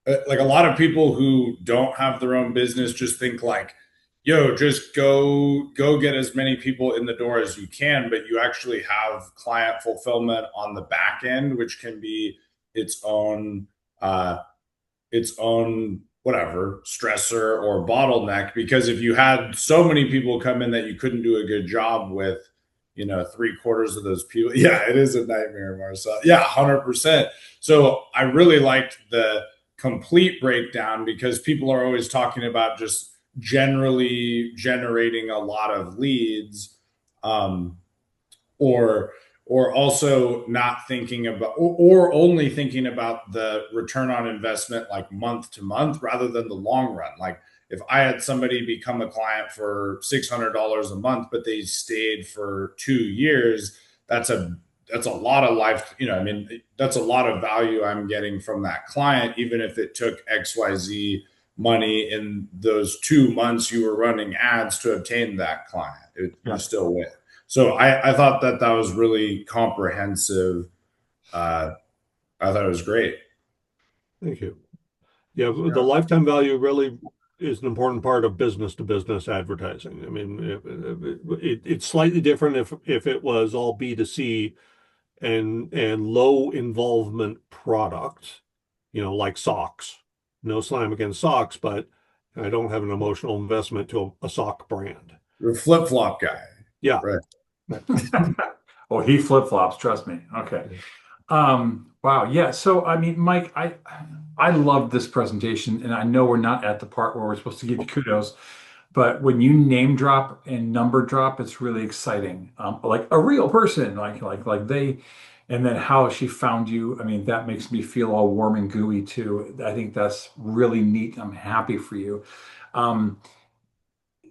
a lot of people who don't have their own business just think like, yo, just go get as many people in the door as you can, but you actually have client fulfillment on the back end, which can be its own uh its own whatever stressor or bottleneck. Because if you had so many people come in that you couldn't do a good job with, 3/4 of those people, yeah, it is a nightmare, Marcel. Yeah, 100%. So I really liked the complete breakdown, because people are always talking about just generally generating a lot of leads, um, or also not thinking about, or only thinking about the return on investment like month to month rather than the long run. Like if I had somebody become a client for $600 a month but they stayed for 2 years, that's a lot of life, that's a lot of value I'm getting from that client, even if it took XYZ money in those 2 months you were running ads to obtain that client. You still win. So I thought that was really comprehensive. I thought it was great. Thank you. Yeah, the lifetime value really is an important part of business to business advertising. I mean, it's slightly different if it was all B2C and low involvement product, like socks. No slam against socks, but I don't have an emotional investment to a sock brand. You're a flip flop guy. Yeah. Right. Oh, he flip flops. Trust me. Okay. Wow. Yeah. So, I mean, Mike, I love this presentation, and I know we're not at the part where we're supposed to give you kudos, but when you name drop and number drop, it's really exciting. Like a real person, like they, and then how she found you. I mean, that makes me feel all warm and gooey too. I think that's really neat. I'm happy for you. Um,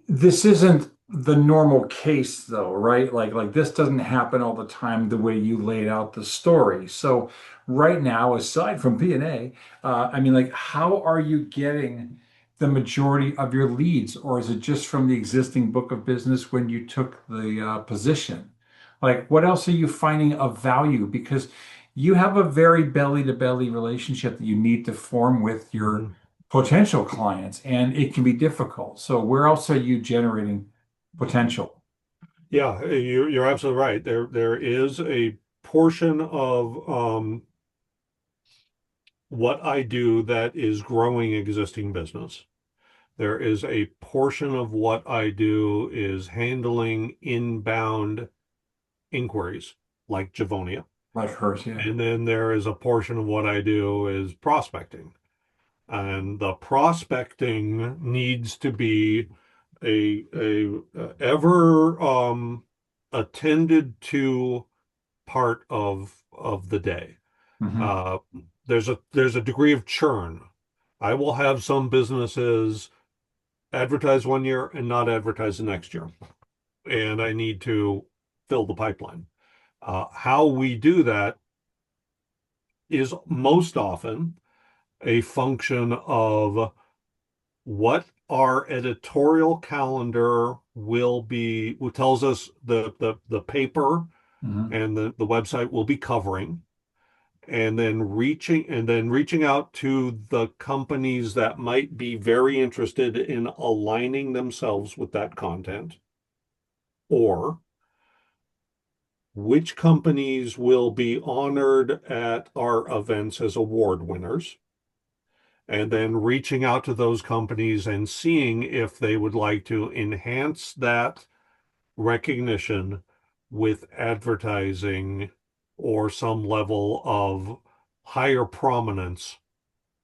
this isn't the normal case though, right? Like this doesn't happen all the time the way you laid out the story. So right now, aside from PNA, I mean, like, how are you getting the majority of your leads, or is it just from the existing book of business when you took the position? Like, what else are you finding of value? Because you have a very belly to belly relationship that you need to form with your Mhm. potential clients, and it can be difficult. So where else are you generating potential? Yeah, you're absolutely right. There is a portion of what I do that is growing existing business. There is a portion of what I do is handling inbound inquiries like Javonia. Like hers, yeah. And then there is a portion of what I do is prospecting. And the prospecting needs to be a ever attended to part of the day. Hmm. Uh, there's a degree of churn. I will have some businesses advertise one year and not advertise the next year, and I need to fill the pipeline. How we do that is most often a function of what our editorial calendar will be, who tells us the paper Hmm. and the website will be covering, and then reaching out to the companies that might be very interested in aligning themselves with that content, or which companies will be honored at our events as award winners, and then reaching out to those companies and seeing if they would like to enhance that recognition with advertising or some level of higher prominence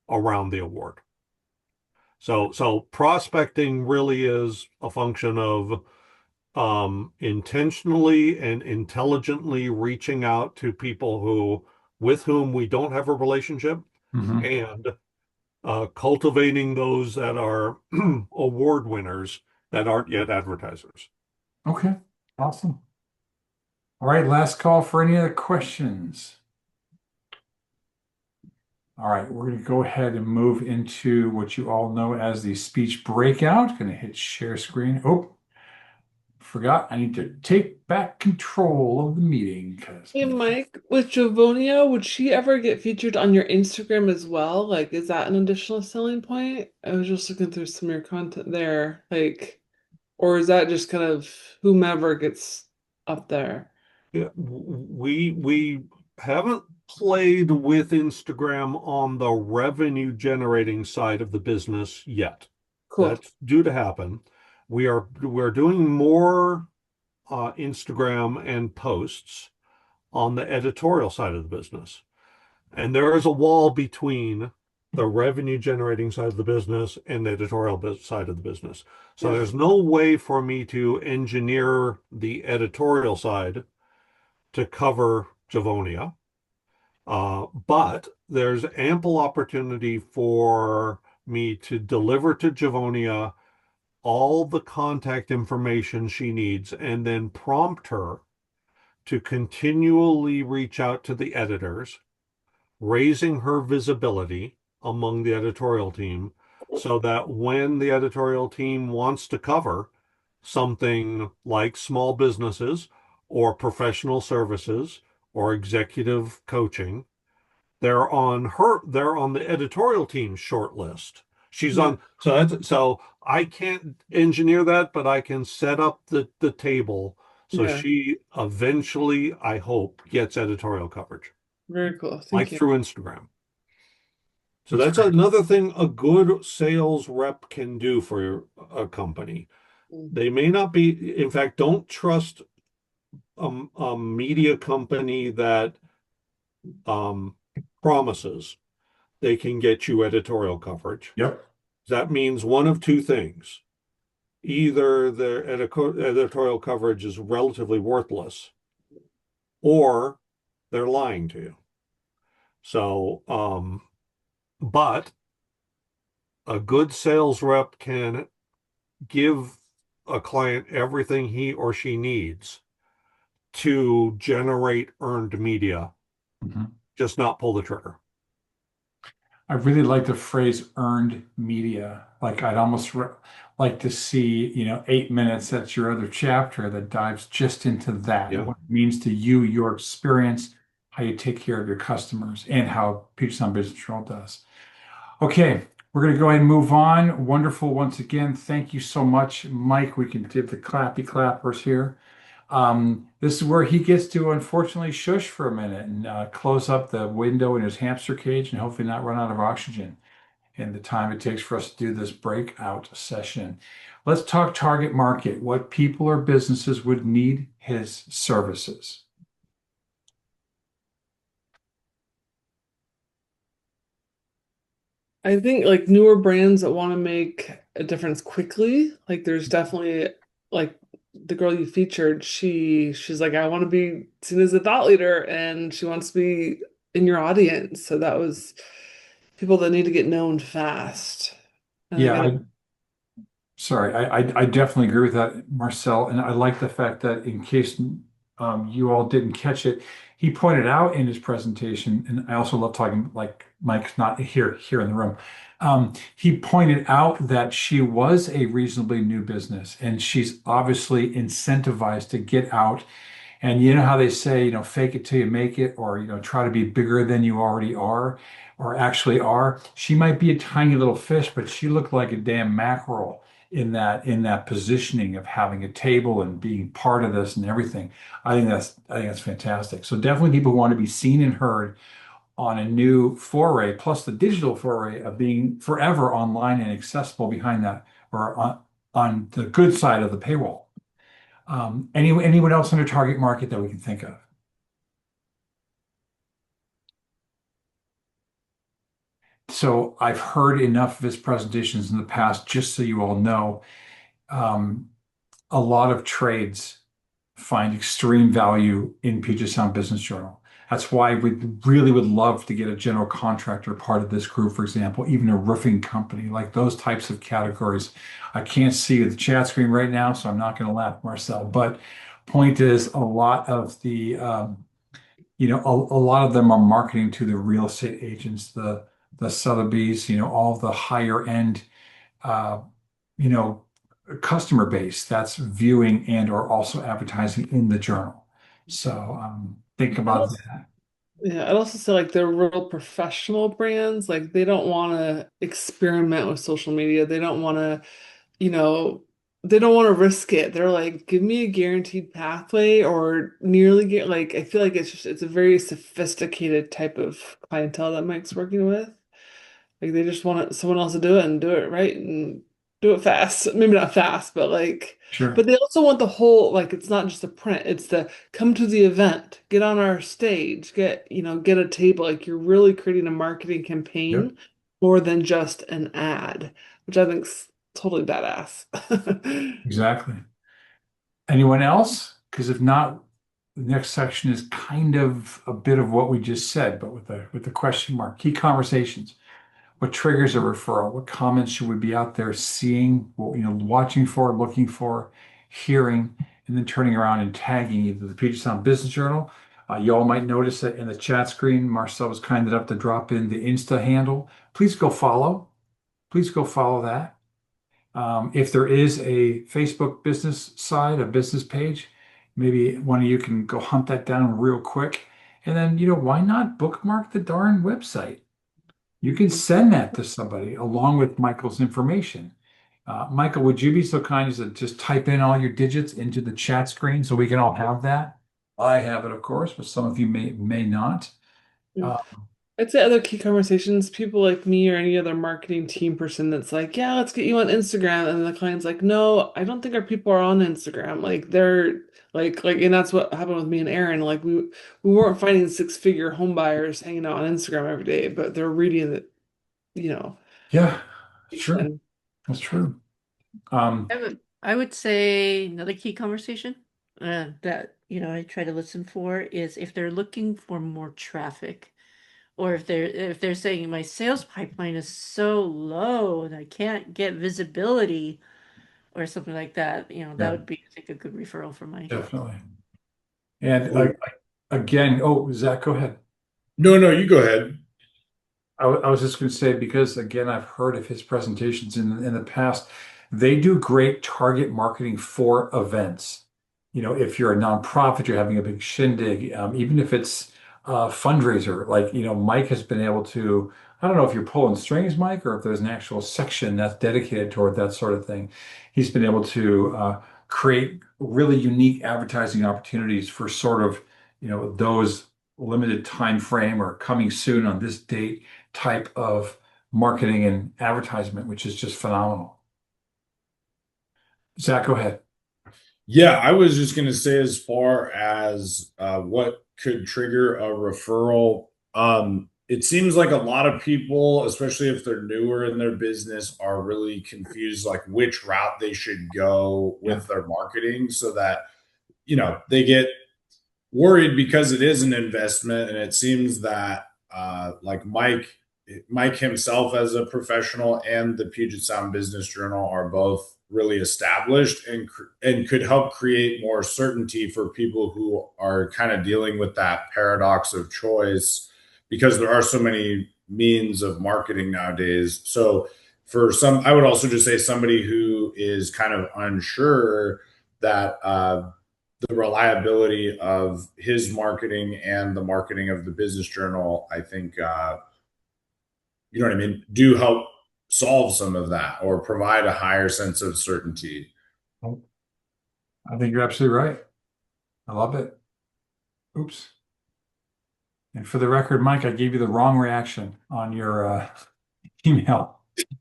around the award. So prospecting really is a function of intentionally and intelligently reaching out to people who with whom we don't have a relationship, Hmm. and cultivating those that are award winners that aren't yet advertisers. Okay, awesome. All right, last call for any other questions. All right, we're going to go ahead and move into what you all know as the speech breakout. Going to hit share screen. Oh, forgot. I need to take back control of the meeting because Hey Mike, with Javonia, would she ever get featured on your Instagram as well? Like, is that an additional selling point? I was just looking through some of your content there, like, or is that just kind of whomever gets up there? Yeah, we haven't played with Instagram on the revenue generating side of the business yet. Cool. That's due to happen. We're doing more Instagram and posts on the editorial side of the business. And there is a wall between the revenue generating side of the business and the editorial side of the business. So Yeah. there's no way for me to engineer the editorial side to cover Javonia. But there's ample opportunity for me to deliver to Javonia all the contact information she needs and then prompt her to continually reach out to the editors, raising her visibility among the editorial team so that when the editorial team wants to cover something like small businesses or professional services or executive coaching, they're on the editorial team's short list. She's Yeah. on, so I can't engineer that, but I can set up the table so Yeah. she eventually, I hope, gets editorial coverage, Very cool. like Thank you. through Instagram. So that's that's great. another thing a good sales rep can do for a company. Mm. They may not be, in fact, don't trust a media company that promises, they can get you editorial coverage. Yep. That means one of two things. Either their editorial coverage is relatively worthless, or they're lying to you. So, but a good sales rep can give a client everything he or she needs to generate earned media, just not pull the trigger. I really like the phrase earned media. Like I'd almost like to see, 8 minutes, that's your other chapter that dives just into that, Yeah. what it means to you, your experience, how you take care of your customers, and how Puget Sound Business Journal does. Okay, we're going to go ahead and move on. Wonderful once again. Thank you so much, Mike. We can give the clappy clappers here. This is where he gets to unfortunately shush for a minute and close up the window in his hamster cage and hopefully not run out of oxygen in the time it takes for us to do this breakout session. Let's talk target market, what people or businesses would need his services. I think like newer brands that want to make a difference quickly, like there's definitely like the girl you featured, she's like, I want to be seen as a thought leader and she wants to be in your audience. So that was people that need to get known fast. And I Yeah, got sorry, I definitely agree with that, Marcel. And I like the fact that in case you all didn't catch it, he pointed out in his presentation, and I also love talking like Mike's not here in the room. He pointed out that she was a reasonably new business, and she's obviously incentivized to get out. And you know how they say, fake it till you make it, or try to be bigger than you already are, or actually are. She might be a tiny little fish, but she looked like a damn mackerel in that positioning of having a table and being part of this and everything. I think that's fantastic. So definitely people want to be seen and heard on a new foray, plus the digital foray of being forever online and accessible behind that or on the good side of the paywall. Anyone else in the target market that we can think of? So I've heard enough of his presentations in the past, just so you all know. Um, a lot of trades find extreme value in Puget Sound Business Journal. That's why we really would love to get a general contractor part of this group, for example, even a roofing company, like those types of categories. I can't see the chat screen right now, so I'm not going to laugh, Marcel. But point is, a lot of a lot of them are marketing to the real estate agents, the Sotheby's, all the higher end, uh, you know, customer base that's viewing and or also advertising in the journal. So think about that. yeah, I'd also say like they're real professional brands. Like they don't want to experiment with social media. They don't want to, you know, they don't want to risk it. They're like, give me a guaranteed pathway or nearly get like I feel like it's a very sophisticated type of clientele that Mike's working with. Like they just want someone else to do it and do it right and do it fast. Maybe not fast, but like, Sure. but they also want the whole, like it's not just a print, it's the come to the event, get on our stage, get a table. Like you're really creating a marketing Yep. campaign more than just an ad, which I think's totally badass. Exactly. Anyone else? Because if not, the next section is kind of a bit of what we just said, but with the question mark. Key conversations. What triggers a referral? What comments should we be out there seeing, watching for, looking for, hearing, and then turning around and tagging either the Puget Sound Business Journal. You all might notice that in the chat screen, Marcel was kind enough to drop in the Insta handle. Please go follow. Please go follow that. If there is a Facebook business side, a business page, maybe one of you can go hunt that down real quick. And then, why not bookmark the darn website? You can send that to somebody along with Michael's information. Michael, would you be so kind as to just type in all your digits into the chat screen so we can all have that? I have it, of course, but some of you may not. Uh, I'd say other key conversations, people like me or any other marketing team person that's like, yeah, let's get you on Instagram. And the client's like, no, I don't think our people are on Instagram. Like they're and that's what happened with me and Aaron. Like we weren't finding six-figure home buyers hanging out on Instagram every day, but they're reading the, you know, Yeah, it's true. and That's true. Um, I would say another key conversation that I try to listen for is if they're looking for more traffic, or if they're saying my sales pipeline is so low and I can't get visibility or something like that, that yeah, would be, I think, a good referral for my. definitely. And Ooh. again, oh, Zach, go ahead. No, no, you go ahead. I was just going to say, because again, I've heard of his presentations in the past. They do great target marketing for events. If you're a nonprofit, you're having a big shindig, even if it's a fundraiser, like, Mike has been able to, I don't know if you're pulling strings, Mike, or if there's an actual section that's dedicated toward that sort of thing. He's been able to create really unique advertising opportunities for sort of, those limited time frame or coming soon on this date type of marketing and advertisement, which is just phenomenal. Zach, go ahead. Yeah, I was just going to say, as far as what could trigger a referral, it seems like a lot of people, especially if they're newer in their business, are really confused, like which route they should go Yeah. with their marketing, so that, they get worried because it is an investment. And it seems that like Mike himself, as a professional, and the Puget Sound Business Journal are both really established and could help create more certainty for people who are kind of dealing with that paradox of choice, because there are so many means of marketing nowadays. So for some, I would also just say somebody who is kind of unsure, that the reliability of his marketing and the marketing of the business journal, I think, you know what I mean, do help solve some of that or provide a higher sense of certainty. I think you're absolutely right. I love it. Oops. And for the record, Mike, I gave you the wrong reaction on your email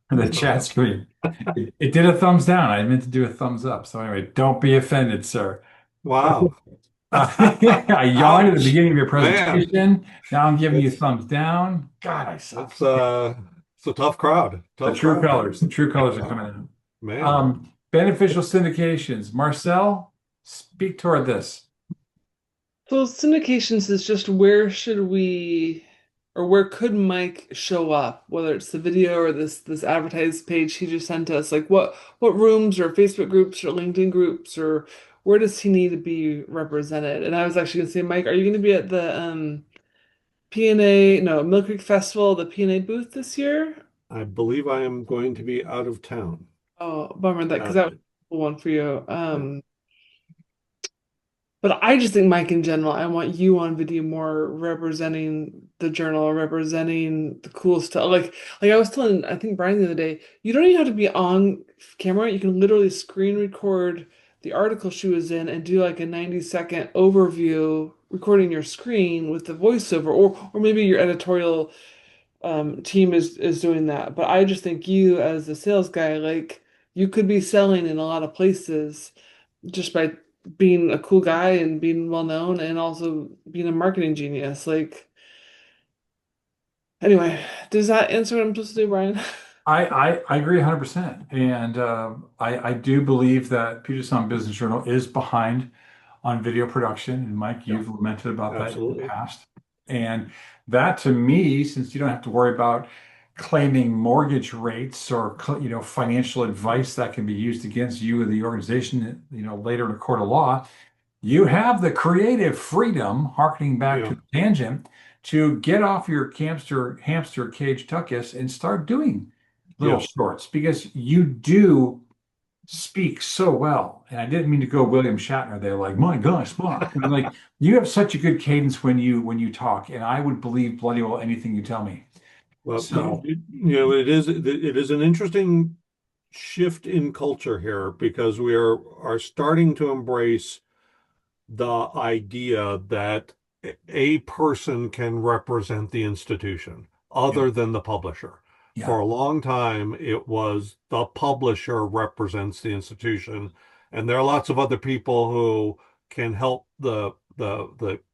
for the chat screen. It did a thumbs down. I meant to do a thumbs up. So anyway, don't be offended, sir. Wow. I yawned at the Ouch. beginning of your Man, presentation. Now I'm giving you it's thumbs down. God, I suck. it's a tough crowd. The Tough true crowd. colors. The true colors are Yeah, coming out. man. Beneficial syndications. Marcel, speak toward this. so syndications is just where should we or where could Mike show up, whether it's the video or this advertised page he just sent us. Like what rooms or Facebook groups or LinkedIn groups, or where does he need to be represented? And I was actually gonna say, Mike, are you gonna be at the PNA, no, Mill Creek Festival, the PNA booth this year? I believe I am going to be out of town. Oh, bummer that because Uh, that was a cool one for you. yeah. But I just think, Mike, in general, I want you on video more representing the journal, representing the cool stuff. Like I was telling, I think Brian the other day, you don't even have to be on camera. You can literally screen record the article she was in and do like a 90-second overview, recording your screen with the voiceover, or maybe your editorial team is doing that. But I just think you, as the sales guy, like you could be selling in a lot of places just by being a cool guy and being well known and also being a marketing genius. Like, anyway, does that answer what I'm supposed to do, Brian? I agree 100%. And I do believe that Puget Sound Business Journal is behind on video production. And Mike, Yeah, you've lamented about that in the absolutely. past. And that, to me, since you don't have to worry about claiming mortgage rates or financial advice that can be used against you or the organization, later in a court of law, you have the creative freedom, harkening back to Yeah, the tangent, to get off your hamster cage tuckus and start doing little yeah. shorts, because you do speak so well. And I didn't mean to go William Shatner there, like, my gosh, Spock. I mean, like, you have such a good cadence when you talk, and I would believe bloody well anything you tell me. Well, So it is an interesting shift in culture here, because we are starting to embrace the idea that a person can represent the institution other than the publisher. Yeah. For a long time, it was the publisher represents the institution, and there are lots of other people who can help the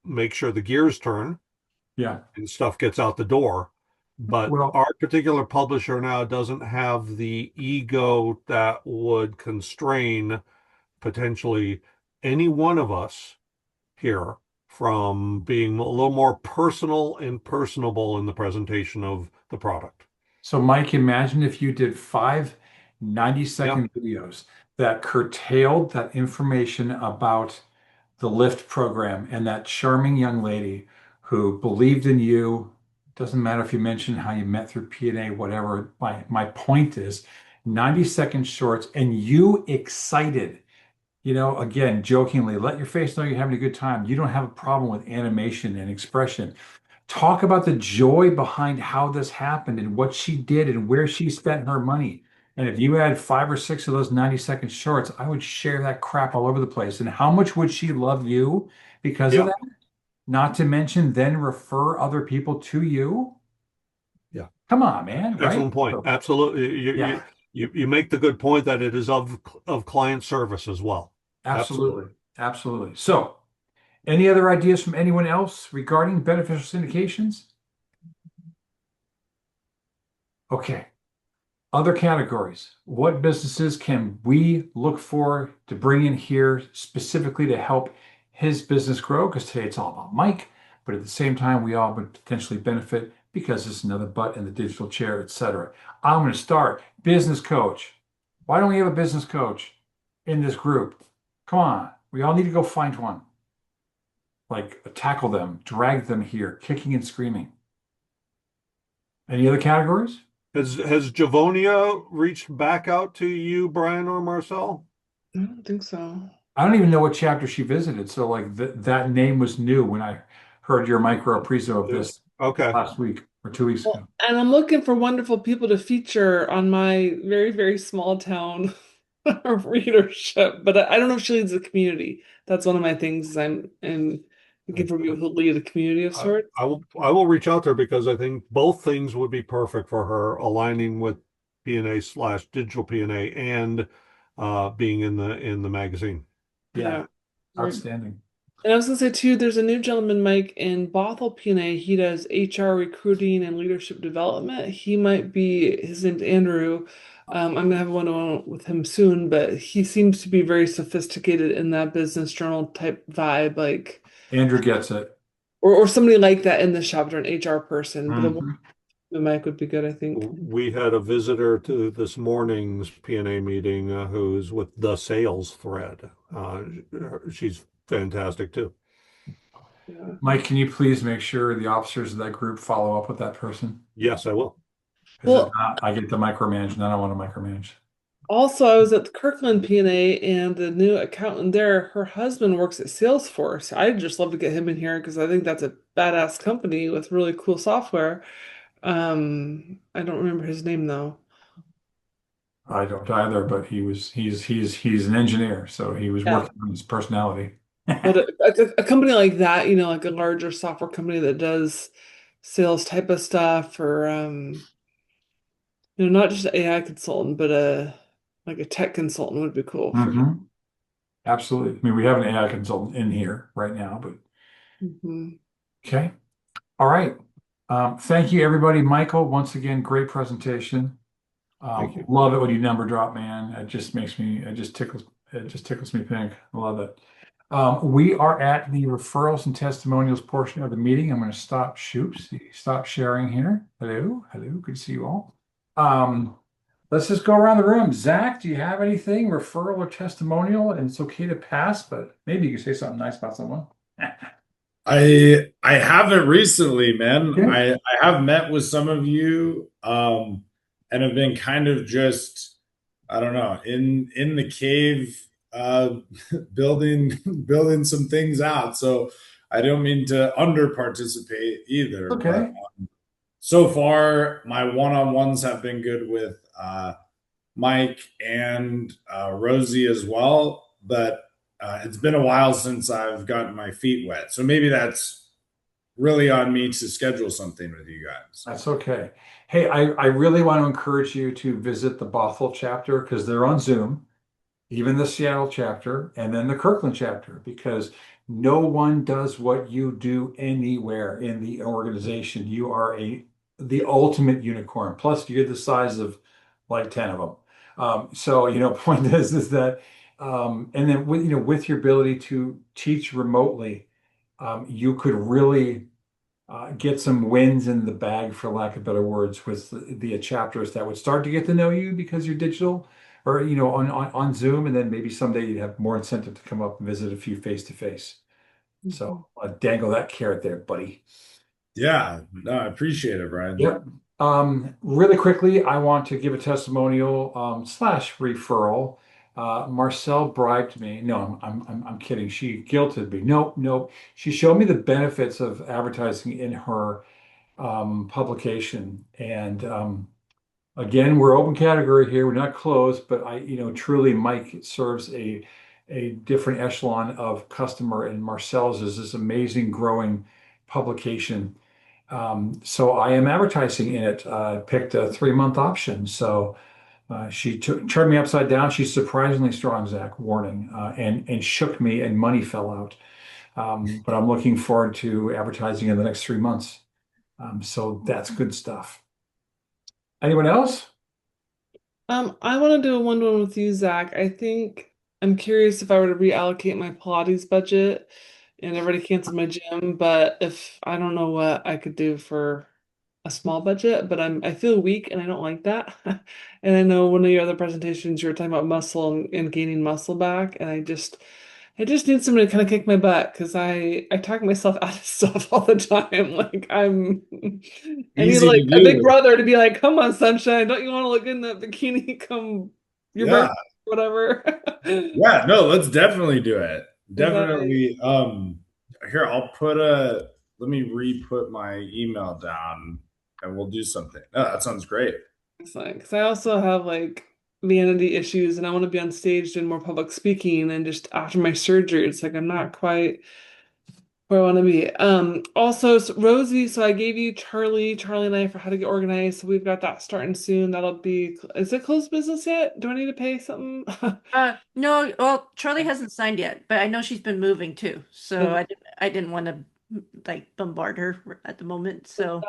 make sure the gears turn Yeah. and stuff gets out the door. But Well, our particular publisher now doesn't have the ego that would constrain potentially any one of us here from being a little more personal and personable in the presentation of the product. so Mike, imagine if you did five Yeah, 90-second videos that curtailed that information about the Lift program and that charming young lady who believed in you. Doesn't matter if you mention how you met through PNA, whatever. My point is 90-second shorts and you excited. Again, jokingly, let your face know you're having a good time. You don't have a problem with animation and expression. Talk about the joy behind how this happened and what she did and where she spent her money. And if you had 5 or 6 of those 90-second shorts, I would share that crap all over the place. And how much would she love you because of yeah, that? Not to mention then refer other people to you. yeah. Come on, man, right? Excellent point. So, Absolutely. yeah, You make the good point that it is of client service as well. absolutely. Absolutely. So, any other ideas from anyone else regarding beneficial syndications? Okay. Other categories. What businesses can we look for to bring in here specifically to help his business grow? Because today it's all about Mike, but at the same time, we all would potentially benefit because it's another butt in the digital chair, etc. I'm going to start business coach. Why don't we have a business coach in this group? Come on, we all need to go find one. Like tackle them, drag them here, kicking and screaming. Any other categories? Has Javonia reached back out to you, Brian or Marcel? I don't think so. I don't even know what chapter she visited. So like that name was new when I heard your micro prezo of this Okay. last week or 2 weeks ago. And I'm looking for wonderful people to feature on my very, very small town readership. But I don't know if she leads the community. That's one of my things is I'm looking for people who lead a community of sorts. I will reach out to her because I think both things would be perfect for her, aligning with PNA/digital PNA and being in the magazine. Yeah, Right. outstanding. And I was gonna say too, there's a new gentleman, Mike, in Bothell, PNA. He does HR recruiting and leadership development. He might be, his name's Andrew. I'm gonna have a one-on-one with him soon, but he seems to be very sophisticated in that business journal type vibe, like Andrew gets it. or somebody like that in the shop or an HR person. But Mhm. the Mike would be good, I think. We had a visitor to this morning's PNA meeting who's with the sales thread. She's fantastic too. Yeah. Mike, can you please make sure the officers of that group follow up with that person? Yes, I will. Because Well, if not, I get to micromanage, and I don't want to micromanage. also, I was at the Kirkland PNA and the new accountant there, her husband works at Salesforce. I'd just love to get him in here because I think that's a badass company with really cool software. I don't remember his name though. I don't either, but he's an engineer, so he was Yeah. working on his personality. But a company like that, like a larger software company that does sales type of stuff, or not just an AI consultant, but like a tech consultant would be cool for sure. Mhm. Absolutely. I mean, we have an AI consultant in here right now, but Mhm. okay. All right. Thank you, everybody. Michael, once again, great presentation. Thank you. Love it when you number drop, man. It just tickles me pink. I love it. We are at the referrals and testimonials portion of the meeting. I'm going to stop sharing here. Hello, good to see you all. Let's just go around the room. Zach, do you have anything, referral or testimonial? And it's okay to pass, but maybe you can say something nice about someone. I haven't recently, man. Okay. I have met with some of you and have been kind of just, I don't know, in the cave building some things out. So I don't mean to under participate either. Okay. But so far my one-on-ones have been good with Mike and Rosie as well, but it's been a while since I've gotten my feet wet. So maybe that's really on me to schedule something with you guys. That's okay. Hey, I really want to encourage you to visit the Bothell chapter because they're on Zoom, even the Seattle chapter, and then the Kirkland chapter, because no one does what you do anywhere in the organization. You are the ultimate unicorn. Plus, you're the size of like 10 of them. So, point is that, and then with your ability to teach remotely, you could really get some wins in the bag, for lack of better words, with the chapters that would start to get to know you because you're digital or on Zoom, and then maybe someday you'd have more incentive to come up and visit a few face to face. So dangle that carrot there, buddy. Yeah, no, I appreciate it, Brian. Yep. Really quickly, I want to give a testimonial slash referral. Marcel bribed me. No, I'm kidding. She guilted me. Nope, nope. She showed me the benefits of advertising in her publication. And again, we're open category here. We're not closed, but truly Mike serves a different echelon of customer, and Marcel's is this amazing growing publication. So I am advertising in it. Picked a 3-month option. So she turned me upside down. She's surprisingly strong, Zach, warning, and shook me, and money fell out. But I'm looking forward to advertising in the next 3 months. So that's good stuff. Anyone else? I want to do a one-to-one with you, Zach. I'm curious if I were to reallocate my Pilates budget, and I've already canceled my gym, but if I don't know what I could do for a small budget, but I feel weak and I don't like that. And I know one of your other presentations you were talking about muscle and gaining muscle back, and I just need somebody to kind of kick my butt because I talk myself out of stuff all the time. Like I need Easy like to a big do. brother to be like, come on, sunshine, don't you want to look good in that bikini come your Yeah. birthday, whatever. Yeah, no, let's definitely do it. 'Cause Definitely. Here, let me re-put my email down and we'll do something. No, that sounds great. Excellent. Because I also have like vanity issues and I want to be on stage doing more public speaking, and just after my surgery, it's like I'm not quite where I want to be. Also, Rosie, so I gave you Charlie and I for how to get organized. So we've got that starting soon. Is it closed business yet? Do I need to pay something? No, well, Charlie hasn't signed yet, but I know she's been moving too. So I didn't want to like bombard her at the moment. So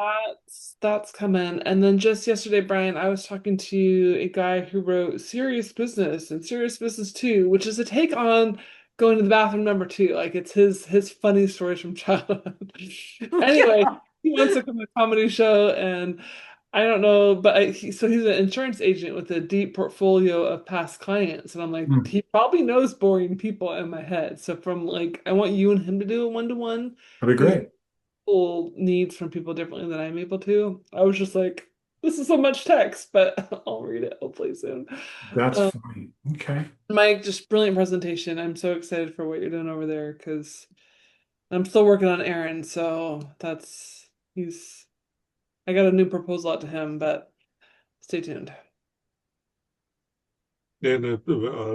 That's coming. And then just yesterday, Brian, I was talking to a guy who wrote Serious Business and Serious Business 2, which is a take on going to the bathroom number 2. Like it's his funny stories from childhood. Anyway, he wants to come to a comedy show, and I don't know, but so he's an insurance agent with a deep portfolio of past clients, and I'm like, he probably knows boring people in my head. So from like, I want you and him to do a one-to-one. That'd be great. People needs from people differently than I'm able to. I was just like, this is so much text, but I'll read it hopefully soon. That's fine. Okay. Mike, just brilliant presentation. I'm so excited for what you're doing over there because I'm still working on Aaron, so I got a new proposal out to him, but stay tuned. And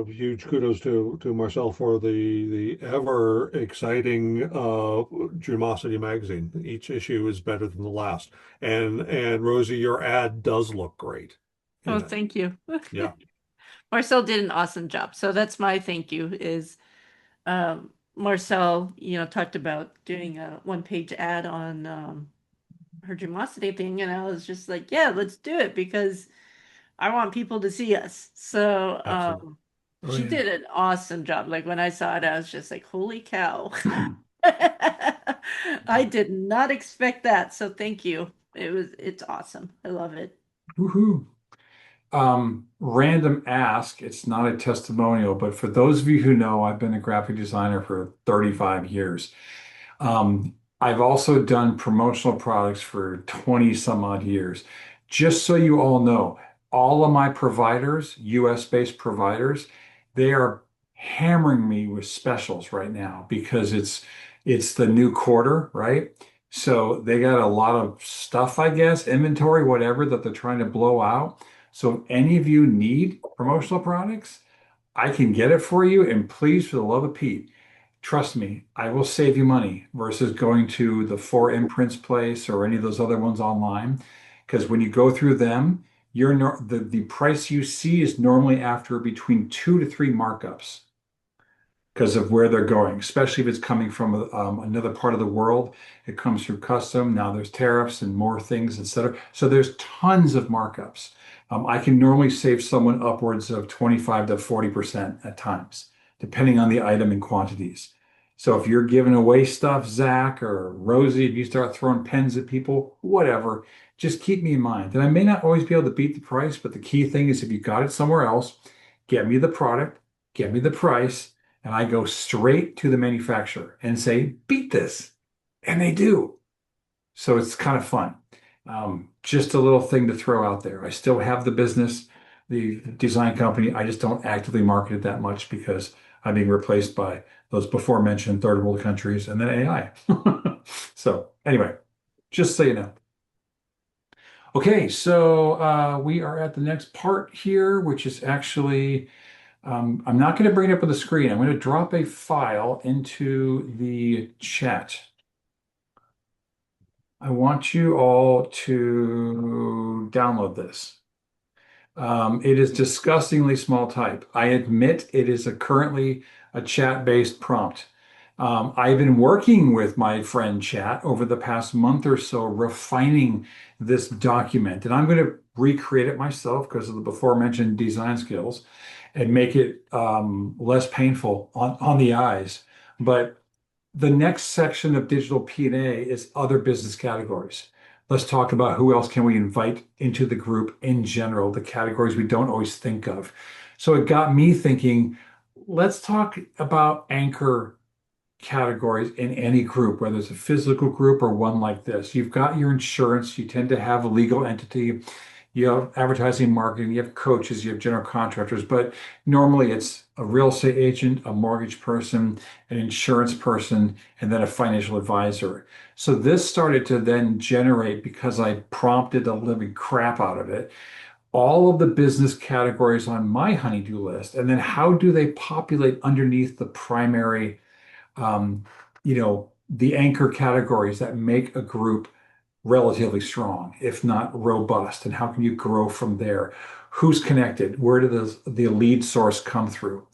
huge kudos to Marcel for the ever exciting Dreamosity magazine. Each issue is better than the last. And Rosie, your ad does look great. oh, thank you. Yeah. Marcel did an awesome job. So that's my thank you is Marcel, talked about doing a 1-page ad on her Dreamosity thing, and I was just like, yeah, let's do it because I want people to see us. So she did an awesome job. Like when I saw it, I was just like, holy cow. I did not expect that. So thank you. It's awesome. I love it. Woohoo. Random ask, it's not a testimonial, but for those of you who know, I've been a graphic designer for 35 years. I've also done promotional products for 20 some odd years. Just so you all know, all of my providers, US-based providers, they are hammering me with specials right now because it's the new quarter, right? So they got a lot of stuff, I guess, inventory, whatever, that they're trying to blow out. So if any of you need promotional products, I can get it for you. And please, for the love of Pete, trust me, I will save you money versus going to the Four Imprints place or any of those other ones online. Because when you go through them, the price you see is normally after between 2 to 3 markups because of where they're going, especially if it's coming from another part of the world. It comes through custom. Now there's tariffs and more things, etc. So there's tons of markups. I can normally save someone upwards of 25 to 40% at times, depending on the item and quantities. So if you're giving away stuff, Zach or Rosie, if you start throwing pens at people, whatever, just keep me in mind. And I may not always be able to beat the price, but the key thing is if you got it somewhere else, get me the product, get me the price, and I go straight to the manufacturer and say, beat this. And they do. So it's kind of fun. Just a little thing to throw out there. I still have the business, the design company. I just don't actively market it that much because I'm being replaced by those before mentioned third world countries and then AI. So anyway, just so you know. Okay, so we are at the next part here, which is actually I'm not going to bring it up on the screen. I'm going to drop a file into the chat. I want you all to download this. It is disgustingly small type. I admit it is currently a chat-based prompt. I've been working with my friend Chat over the past month or so, refining this document, and I'm going to recreate it myself because of the before mentioned design skills and make it less painful on the eyes. But the next section of digital P&A is other business categories. Let's talk about who else can we invite into the group in general, the categories we don't always think of. So it got me thinking, let's talk about anchor categories in any group, whether it's a physical group or one like this. You've got your insurance, you tend to have a legal entity, you have advertising, marketing, you have coaches, you have general contractors, but normally it's a real estate agent, a mortgage person, an insurance person, and then a financial advisor. So this started to then generate, because I prompted the living crap out of it, all of the business categories on my honeydew list. And then how do they populate underneath the primary, the anchor categories that make a group relatively strong, if not robust, and how can you grow from there? Who's connected? Where did the lead source come through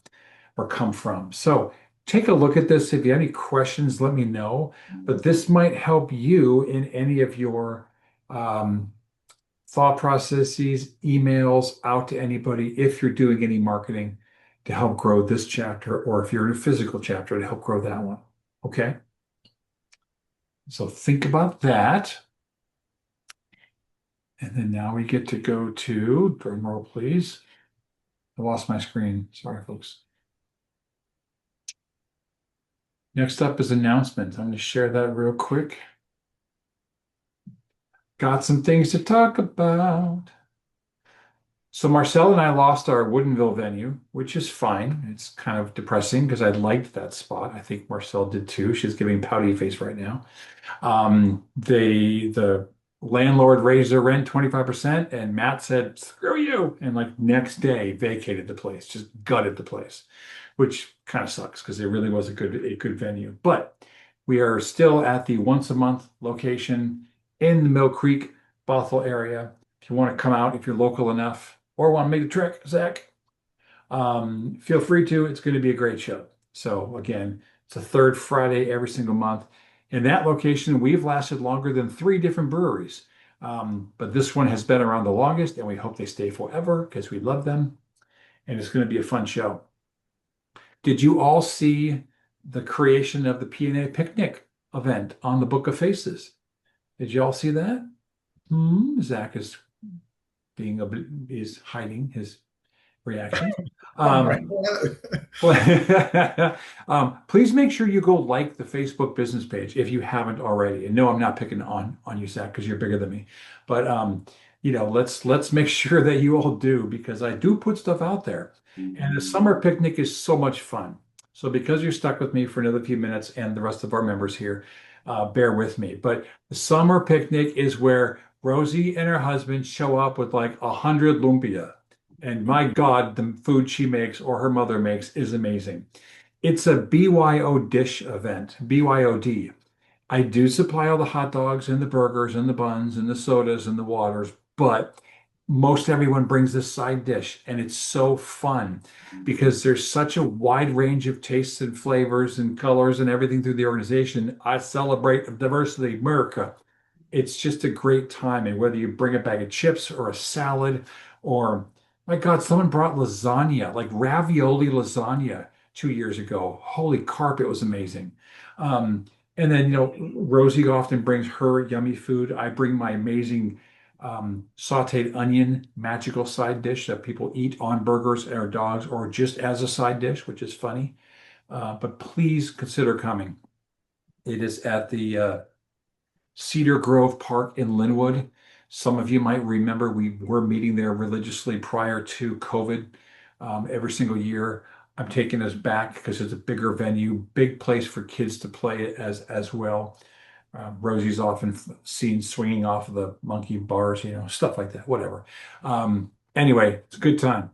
or come from? So take a look at this. If you have any questions, let me know. But this might help you in any of your thought processes, emails out to anybody if you're doing any marketing to help grow this chapter, or if you're in a physical chapter to help grow that one. Okay? So think about that. And then now we get to go to, drum roll, please. I lost my screen. Sorry, folks. Next up is announcements. I'm going to share that real quick. Got some things to talk about. So Marcel and I lost our Woodinville venue, which is fine. It's kind of depressing because I liked that spot. I think Marcel did too. She's giving pouty face right now. The landlord raised their rent 25%, and Matt said, screw you. And like next day vacated the place, just gutted the place, which kind of sucks because it really was a good venue. But we are still at the once a month location in the Mill Creek, Bothell area. If you want to come out, if you're local enough or want to make the trek, Zach, feel free to. It's going to be a great show. So again, it's the third Friday every single month. In that location, we've lasted longer than 3 different breweries. But this one has been around the longest, and we hope they stay forever because we love them. And it's going to be a fun show. Did you all see the creation of the PNA picnic event on the Book of Faces? Did you all see that? Zach is hiding his reaction. Please make sure you go like the Facebook business page if you haven't already. And no, I'm not picking on you, Zach, because you're bigger than me. But let's make sure that you all do, because I do put stuff out there. And the summer picnic is so much fun. So because you're stuck with me for another few minutes, and the rest of our members here, bear with me. But the summer picnic is where Rosie and her husband show up with like 100 lumpia. And my God, the food she makes or her mother makes is amazing. It's a BYO dish event, BYOD. I do supply all the hot dogs and the burgers and the buns and the sodas and the waters, but most everyone brings this side dish, and it's so fun because there's such a wide range of tastes and flavors and colors and everything through the organization. I celebrate diversity, America. It's just a great time. And whether you bring a bag of chips or a salad, or my God, someone brought lasagna, like ravioli lasagna 2 years ago. Holy carp, it was amazing. Um, and then, Rosie often brings her yummy food. I bring my amazing sauteed onion magical side dish that people eat on burgers or dogs or just as a side dish, which is funny. But please consider coming. It is at the Cedar Grove Park in Linwood. Some of you might remember we were meeting there religiously prior to COVID every single year. I'm taking us back because it's a bigger venue, big place for kids to play as well. Rosie's often seen swinging off of the monkey bars, stuff like that, whatever. Anyway, it's a good time.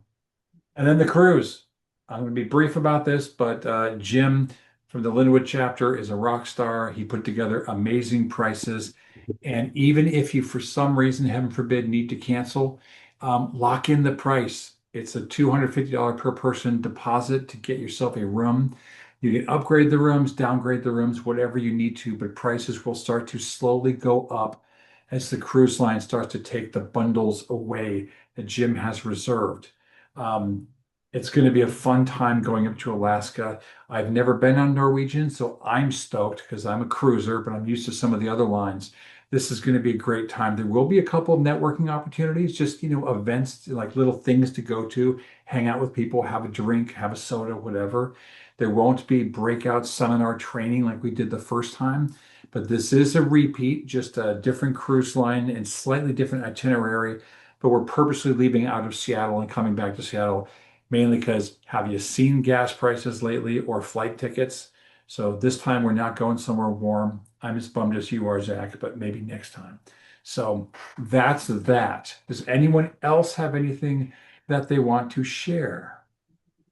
And then the cruise. I'm going to be brief about this, but Jim from the Linwood chapter is a rock star. He put together amazing prices. And even if you, for some reason, heaven forbid, need to cancel, lock in the price. It's a $250 per person deposit to get yourself a room. You can upgrade the rooms, downgrade the rooms, whatever you need to, but prices will start to slowly go up as the cruise line starts to take the bundles away that Jim has reserved. Um, it's going to be a fun time going up to Alaska. I've never been on Norwegian, so I'm stoked because I'm a cruiser, but I'm used to some of the other lines. This is going to be a great time. There will be a couple of networking opportunities, just, events, like little things to go to, hang out with people, have a drink, have a soda, whatever. There won't be breakout seminar training like we did the first time, but this is a repeat, just a different cruise line and slightly different itinerary. But we're purposely leaving out of Seattle and coming back to Seattle mainly because have you seen gas prices lately or flight tickets? So this time we're not going somewhere warm. I'm as bummed as you are, Zach, but maybe next time. So that's that. Does anyone else have anything that they want to share?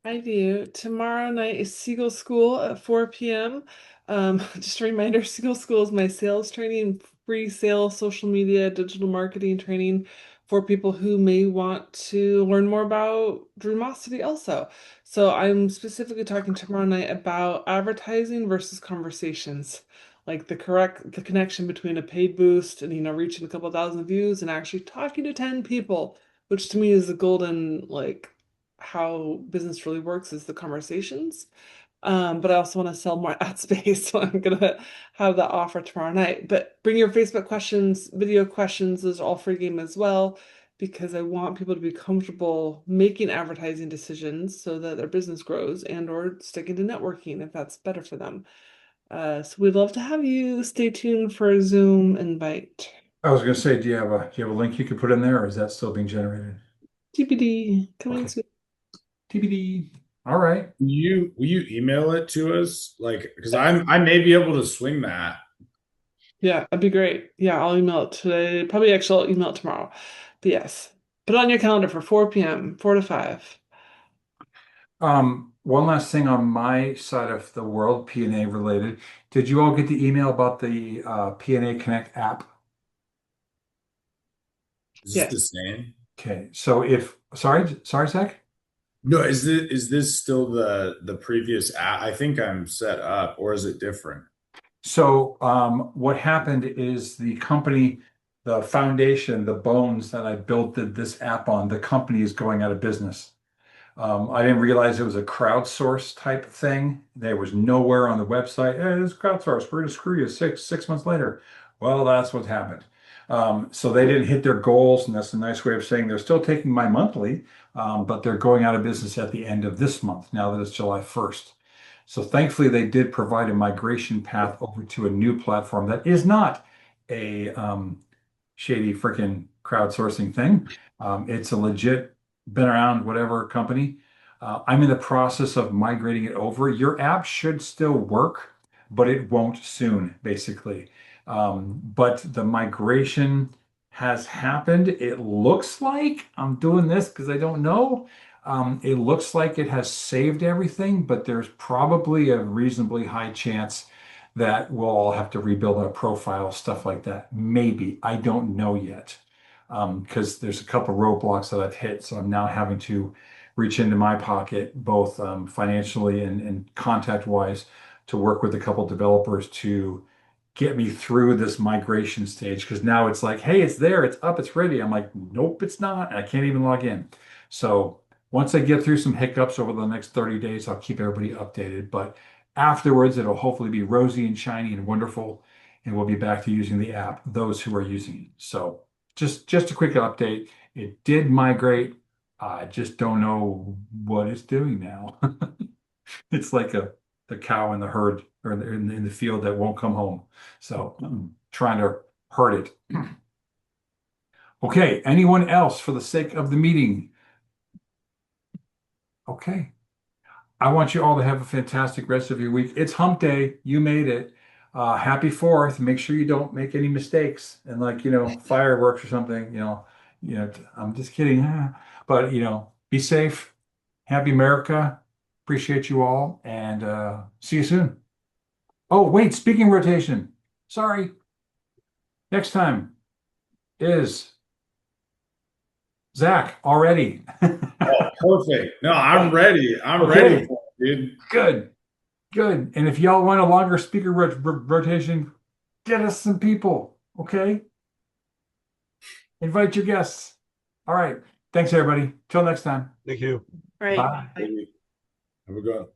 I do. Tomorrow night is Seagull School at 4 p.m. Just a reminder, Seagull School is my sales training, free sales, social media, digital marketing training for people who may want to learn more about Dreamosity also. So I'm specifically talking tomorrow night about advertising versus conversations, like the connection between a paid boost and reaching a couple thousand views and actually talking to 10 people, which to me is the golden like how business really works is the conversations. But I also want to sell more ad space, so I'm gonna have that offer tomorrow night. But bring your Facebook questions, video questions, those are all free game as well, because I want people to be comfortable making advertising decisions so that their business grows and or sticking to networking if that's better for them. So we'd love to have you. Stay tuned for a Zoom invite. I was going to say, do you have a link you could put in there, or is that still being generated? TBD coming Okay. soon. TBD. All right. Will you email it to us? Like, because I may be able to swing that. Yeah, that'd be great. Yeah, I'll email it today. Probably actually I'll email it tomorrow. But yes, put it on your calendar for 4 p.m., 4 to 5. One last thing on my side of the world, PNA related. Did you all get the email about the PNA Connect app? Is Yeah. this the same? Okay, so sorry, Zach. No, is this still the previous app? I think I'm set up, or is it different? So what happened is the company, the foundation, the bones that I built this app on, the company is going out of business. I didn't realize it was a crowdsource type thing. There was nowhere on the website, hey, this is crowdsourced. We're going to screw you six months later. Well, that's what happened. So they didn't hit their goals, and that's a nice way of saying they're still taking my monthly, but they're going out of business at the end of this month, now that it's July 1st. So thankfully, they did provide a migration path over to a new platform that is not a shady freaking crowdsourcing thing. It's a legit, been around, whatever company. I'm in the process of migrating it over. Your app should still work, but it won't soon, basically. But the migration has happened. It looks like I'm doing this because I don't know. It looks like it has saved everything, but there's probably a reasonably high chance that we'll all have to rebuild our profile, stuff like that. Maybe. I don't know yet. Because there's a couple roadblocks that I've hit. So I'm now having to reach into my pocket, both financially and contact wise, to work with a couple developers to get me through this migration stage. Because now it's like, hey, it's there, it's up, it's ready. I'm like, nope, it's not. And I can't even log in. So once I get through some hiccups over the next 30 days, I'll keep everybody updated. But afterwards, it'll hopefully be rosy and shiny and wonderful. And we'll be back to using the app, those who are using it. So just a quick update. It did migrate. I just don't know what it's doing now. It's like the cow in the herd or in the field that won't come home. So I'm trying to herd it. Okay, anyone else for the sake of the meeting? Okay. I want you all to have a fantastic rest of your week. It's hump day. You made it. Happy 4th. Make sure you don't make any mistakes and fireworks or something, I'm just kidding. But, be safe. Happy America. Appreciate you all and see you soon. Oh, wait, speaking rotation. Sorry. Next time is Zach already. Oh, perfect. No, I'm ready. I'm Okay. ready for it, dude. Good. Good. And if y'all want a longer speaker rotation, get us some people. Okay. Invite your guests. All right. Thanks, everybody. Till next time. Thank you. Right. Bye. Have a good one.